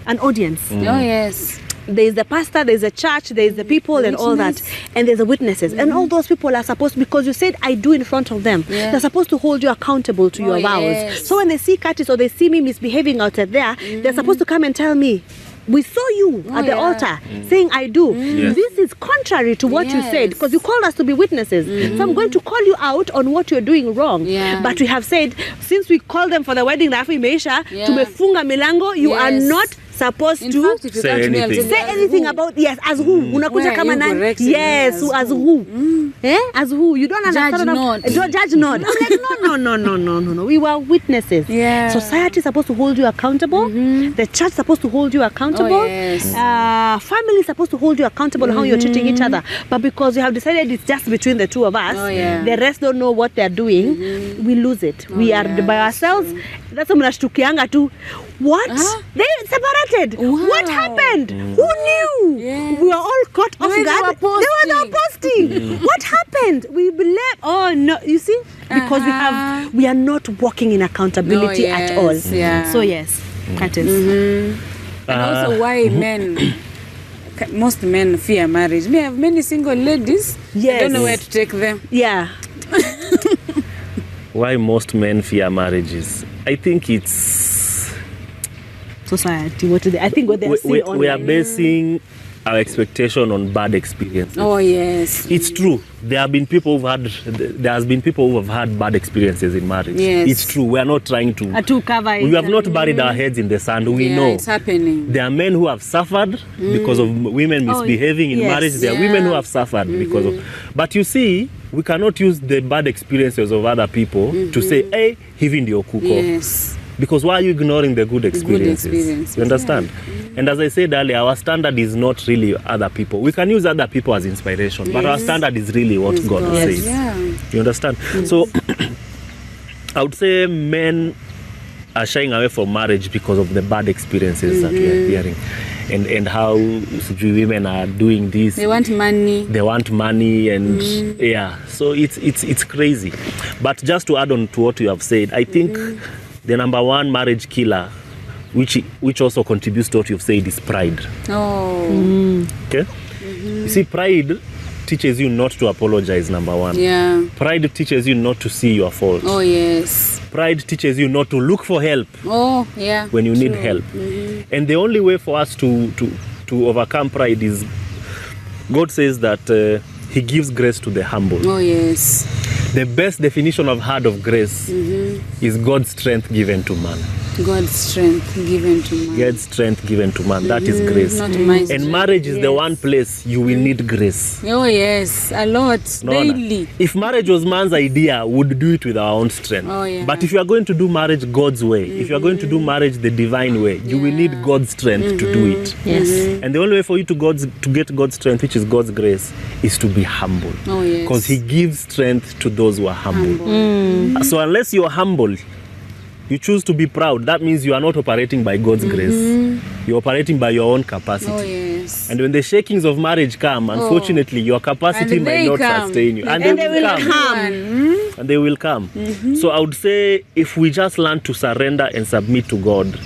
an audience. There's the pastor, there's the church, there's the people and all that, and there's the witnesses, and all those people are supposed, because you said I do in front of them, they're supposed to hold you accountable to your vows. So when they see Curtis or they see me misbehaving outside there, they're supposed to come and tell me, we saw you at the altar saying, I do. Yes. This is contrary to what you said, because you called us to be witnesses. So I'm going to call you out on what you're doing wrong. Yeah. But we have said, since we called them for the wedding, rafu imeisha, tumefunga milango, you are not supposed In to fact, if you say come to me, I'll anything. tell you say anything about, yes, as who. Unakuja Where are kama you nani? correcting Yes, me as who. As who. You don't understand. Judge not. Judge not. I'm like, no. We were witnesses. Yeah. Society is supposed to hold you accountable. The church is supposed to hold you accountable. Oh, yes. Family is supposed to hold you accountable how you're treating each other. But because you have decided it's just between the two of us, the rest don't know what they're doing, we lose it. We are by ourselves. That's what mnashtukianga tu. What? They separated. Wow. What happened? Who knew? Yeah. We were all caught off They guard. were They were posting. What happened? We believe. Oh no! You see, because we are not walking in accountability at all. Yeah. So yes, Curtis. And also why most men fear marriage. Me, I have many single ladies. Yes. I don't know where to take them. Yeah. Why most men fear marriages? I think it's Society. What do they? I think what they are seeing online. we are basing our expectation on bad experiences. Oh yes. It's true. There has been people who have had bad experiences in marriage. Yes. It's true. We are not trying to. To cover it. We have not buried our heads in the sand. We know it's happening. there are men who have suffered because of women misbehaving in yes. marriage. There are women who have suffered because of. But you see, we cannot use the bad experiences of other people to say, "Hey, hivi ndio kuko." Yes. Because why are you ignoring the good experiences? experiences, You understand? And as I said earlier, our standard is not really other people. We can use other people as inspiration, but our standard is really what God says. Yeah. You understand? So I would say men are shying away from marriage because of the bad experiences that we are hearing. And how women are doing this. They want money. They want money and so it's crazy. But just to add on to what you have said, I think the number one marriage killer, which also contributes to what you've said, is pride. Oh. Okay? You see, pride teaches you not to apologize, number one. Yeah. Pride teaches you not to see your fault. Oh yes. Pride teaches you not to look for help Oh yeah. when you need help. And the only way for us to overcome pride is, God says that He gives grace to the humble. Oh yes. The best definition I've heard of grace is God's strength given to man. God's strength given to man. God's strength given to man. That is grace. Not my And strength. marriage is the one place you will need grace. Oh yes, a lot. Daily. If marriage was man's idea, we would do it with our own strength. Oh, yeah. But if you are going to do marriage God's way, if you are going to do marriage the divine way, you will need God's strength to do it. Yes. And the only way for you to get God's strength, which is God's grace, is to be humble. Oh yes. Because He gives strength to those who are humble. So unless you're humble, you choose to be proud, that means you are not operating by God's grace. You're operating by your own capacity. Oh yes. And when the shakings of marriage come, unfortunately, your capacity And might they not come. sustain you. And they will come. And they will come. So I would say if we just learn to surrender and submit to God,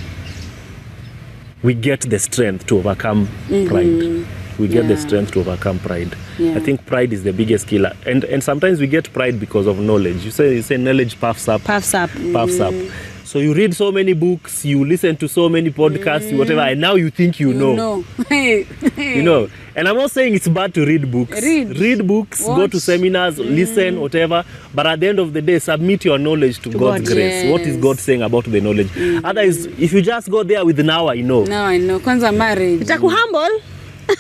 we get the strength to overcome pride. We get the strength to overcome pride. Yeah. I think pride is the biggest killer. And sometimes we get pride because of knowledge. You say knowledge puffs up. Puffs up. Puffs up. So you read so many books, you listen to so many podcasts, whatever, and now you think you know. No. You know. And I'm not saying it's bad to read books. Read books, go watch. to seminars, listen, whatever. But at the end of the day, submit your knowledge to God's God. grace. Yes. What is God saying about the knowledge? Otherwise, if you just go there with now I know, Now I know. Kwanza marriage. Humble.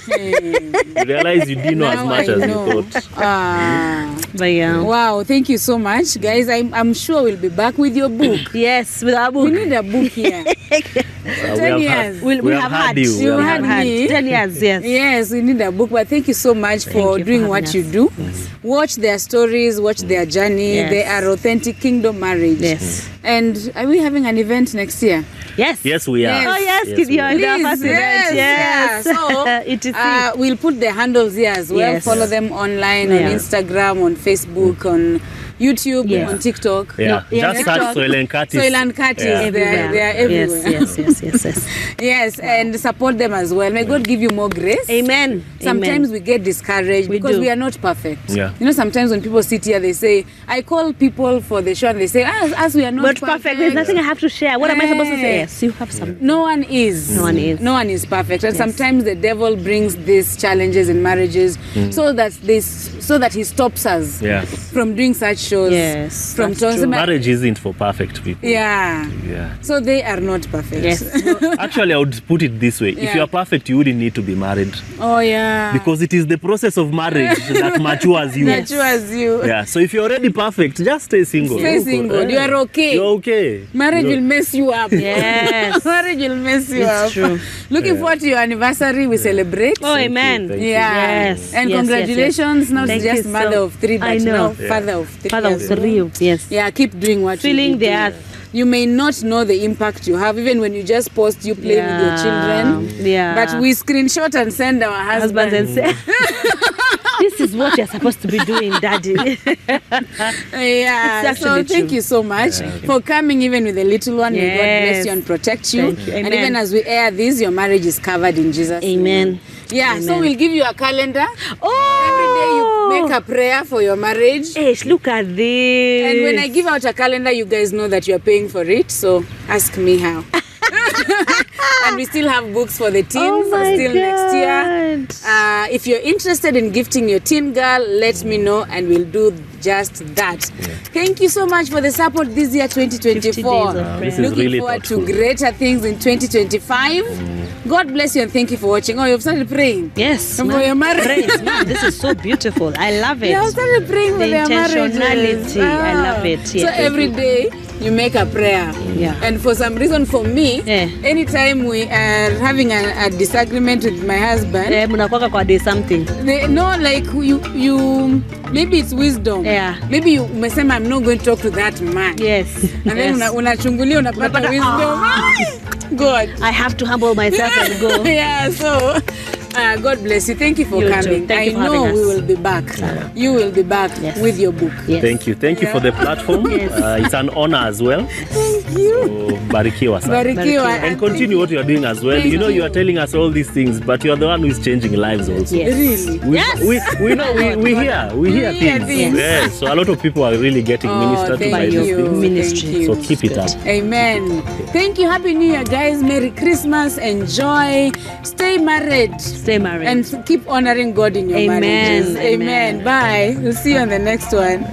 you realize you didn't know as Now much I as know. you thought. But yeah. Wow, thank you so much, guys. I'm sure we'll be back with your book. Yes, with our We book. need a book here. 10 years. We have had you. You We had have had me. 10 years, yes. Yes, we need a book. But thank you so much for you for doing having what us. you do. Watch their stories, watch their journey. Yes. They are authentic kingdom marriage. Yes. And are we having an event next year? Yes. Yes, we are. Yes. Oh, yes, Yes, kid, we you're are. in the Please, first event. yes, Yes. yeah. So, It is. we'll put the handles here as well. Yes. Follow them online Yeah. on Instagram, on Facebook, on YouTube, Yeah. on TikTok. Yeah. No, yeah, Just search TikTok. Soila and Curtis. Soila and Curtis, Yeah. they are everywhere. Yes. Yes, and support them as well. May God give you more grace. Amen. Sometimes we get discouraged because we are not perfect. Yeah. You know, sometimes when people sit here, they say, I call people for the show and they say, as we are not perfect. There's nothing I have to share. What am I supposed to say? Yes, you have some. No one is. No one is. No one is perfect. And sometimes the devil brings these challenges in marriages so that he stops us from doing such shows. Yes. From marriage isn't for perfect people. Yeah. So they are not perfect. Yes. Actually, I would put it this way. If you are perfect, you wouldn't need to be married. Oh, yeah. Because it is the process of marriage that matures you. Yeah. So if you're already perfect, just stay single. Stay single. You are okay. You're okay. Marriage will mess you up. Yes. Marriage will mess you up. It's true. Looking forward to your anniversary. We celebrate. Oh, amen. Thank you. Yes. And congratulations. Now it's just mother of 3, but I know. now father of 3. Father of 3. Yes. Yeah, keep doing what Filling you the do. earth. You may not know the impact you have, even when you just post, you play with your children. Yeah. But we screenshot and send our husbands and say, this is what you're supposed to be doing, Daddy. Yeah. So thank you so much for coming, even with the little one. May God bless you and protect you. And even as we air this, your marriage is covered in Jesus' name. Amen. Yeah. Amen. So we'll give you a calendar. Oh! Every day you make a prayer for your marriage. Ish, look at this. And when I give out a calendar, you guys know that you're paying for it. So ask me how. And we still have books for the teens still next year. If you're interested in gifting your teen girl, let me know and we'll do just that. Thank you so much for the support this year, 2024. Looking really forward to greater things in 2025. God bless you and thank you for watching. Oh, you've started praying. Yes. For your marriage. Praise, man. This is so beautiful. I love it. Yeah, I've started praying for their marriages. Intentionality. I love it. So every day you make a prayer. Yeah. And for some reason, for me, anytime we are having a disagreement with my husband, mnakwaka kwa day something. Like you maybe it's wisdom. Yeah. Maybe you umesema I'm not going to talk to that man. Yes. And then unachungulia unapata wisdom. God. I have to humble myself and go. Yeah, so God bless you. Thank you for coming. Thank you for I know having us. we will be back. You will be back with your book. Yes. Thank you for the platform. It's an honor as well. Thank you. So, barikiwa sana. Barikiwa. And continue what you are doing as well. Thank You are telling us all these things, but you are the one who is changing lives also. Yes. Really? We know we hear things. Yeah. So a lot of people are really getting ministered to by thank these you. things. Ministry. So keep it up. Amen. Thank you. Happy New Year, guys. Merry Christmas. Enjoy. Stay married. Stay married. And keep honoring God in your marriages. Amen. Bye. We'll see you on the next one.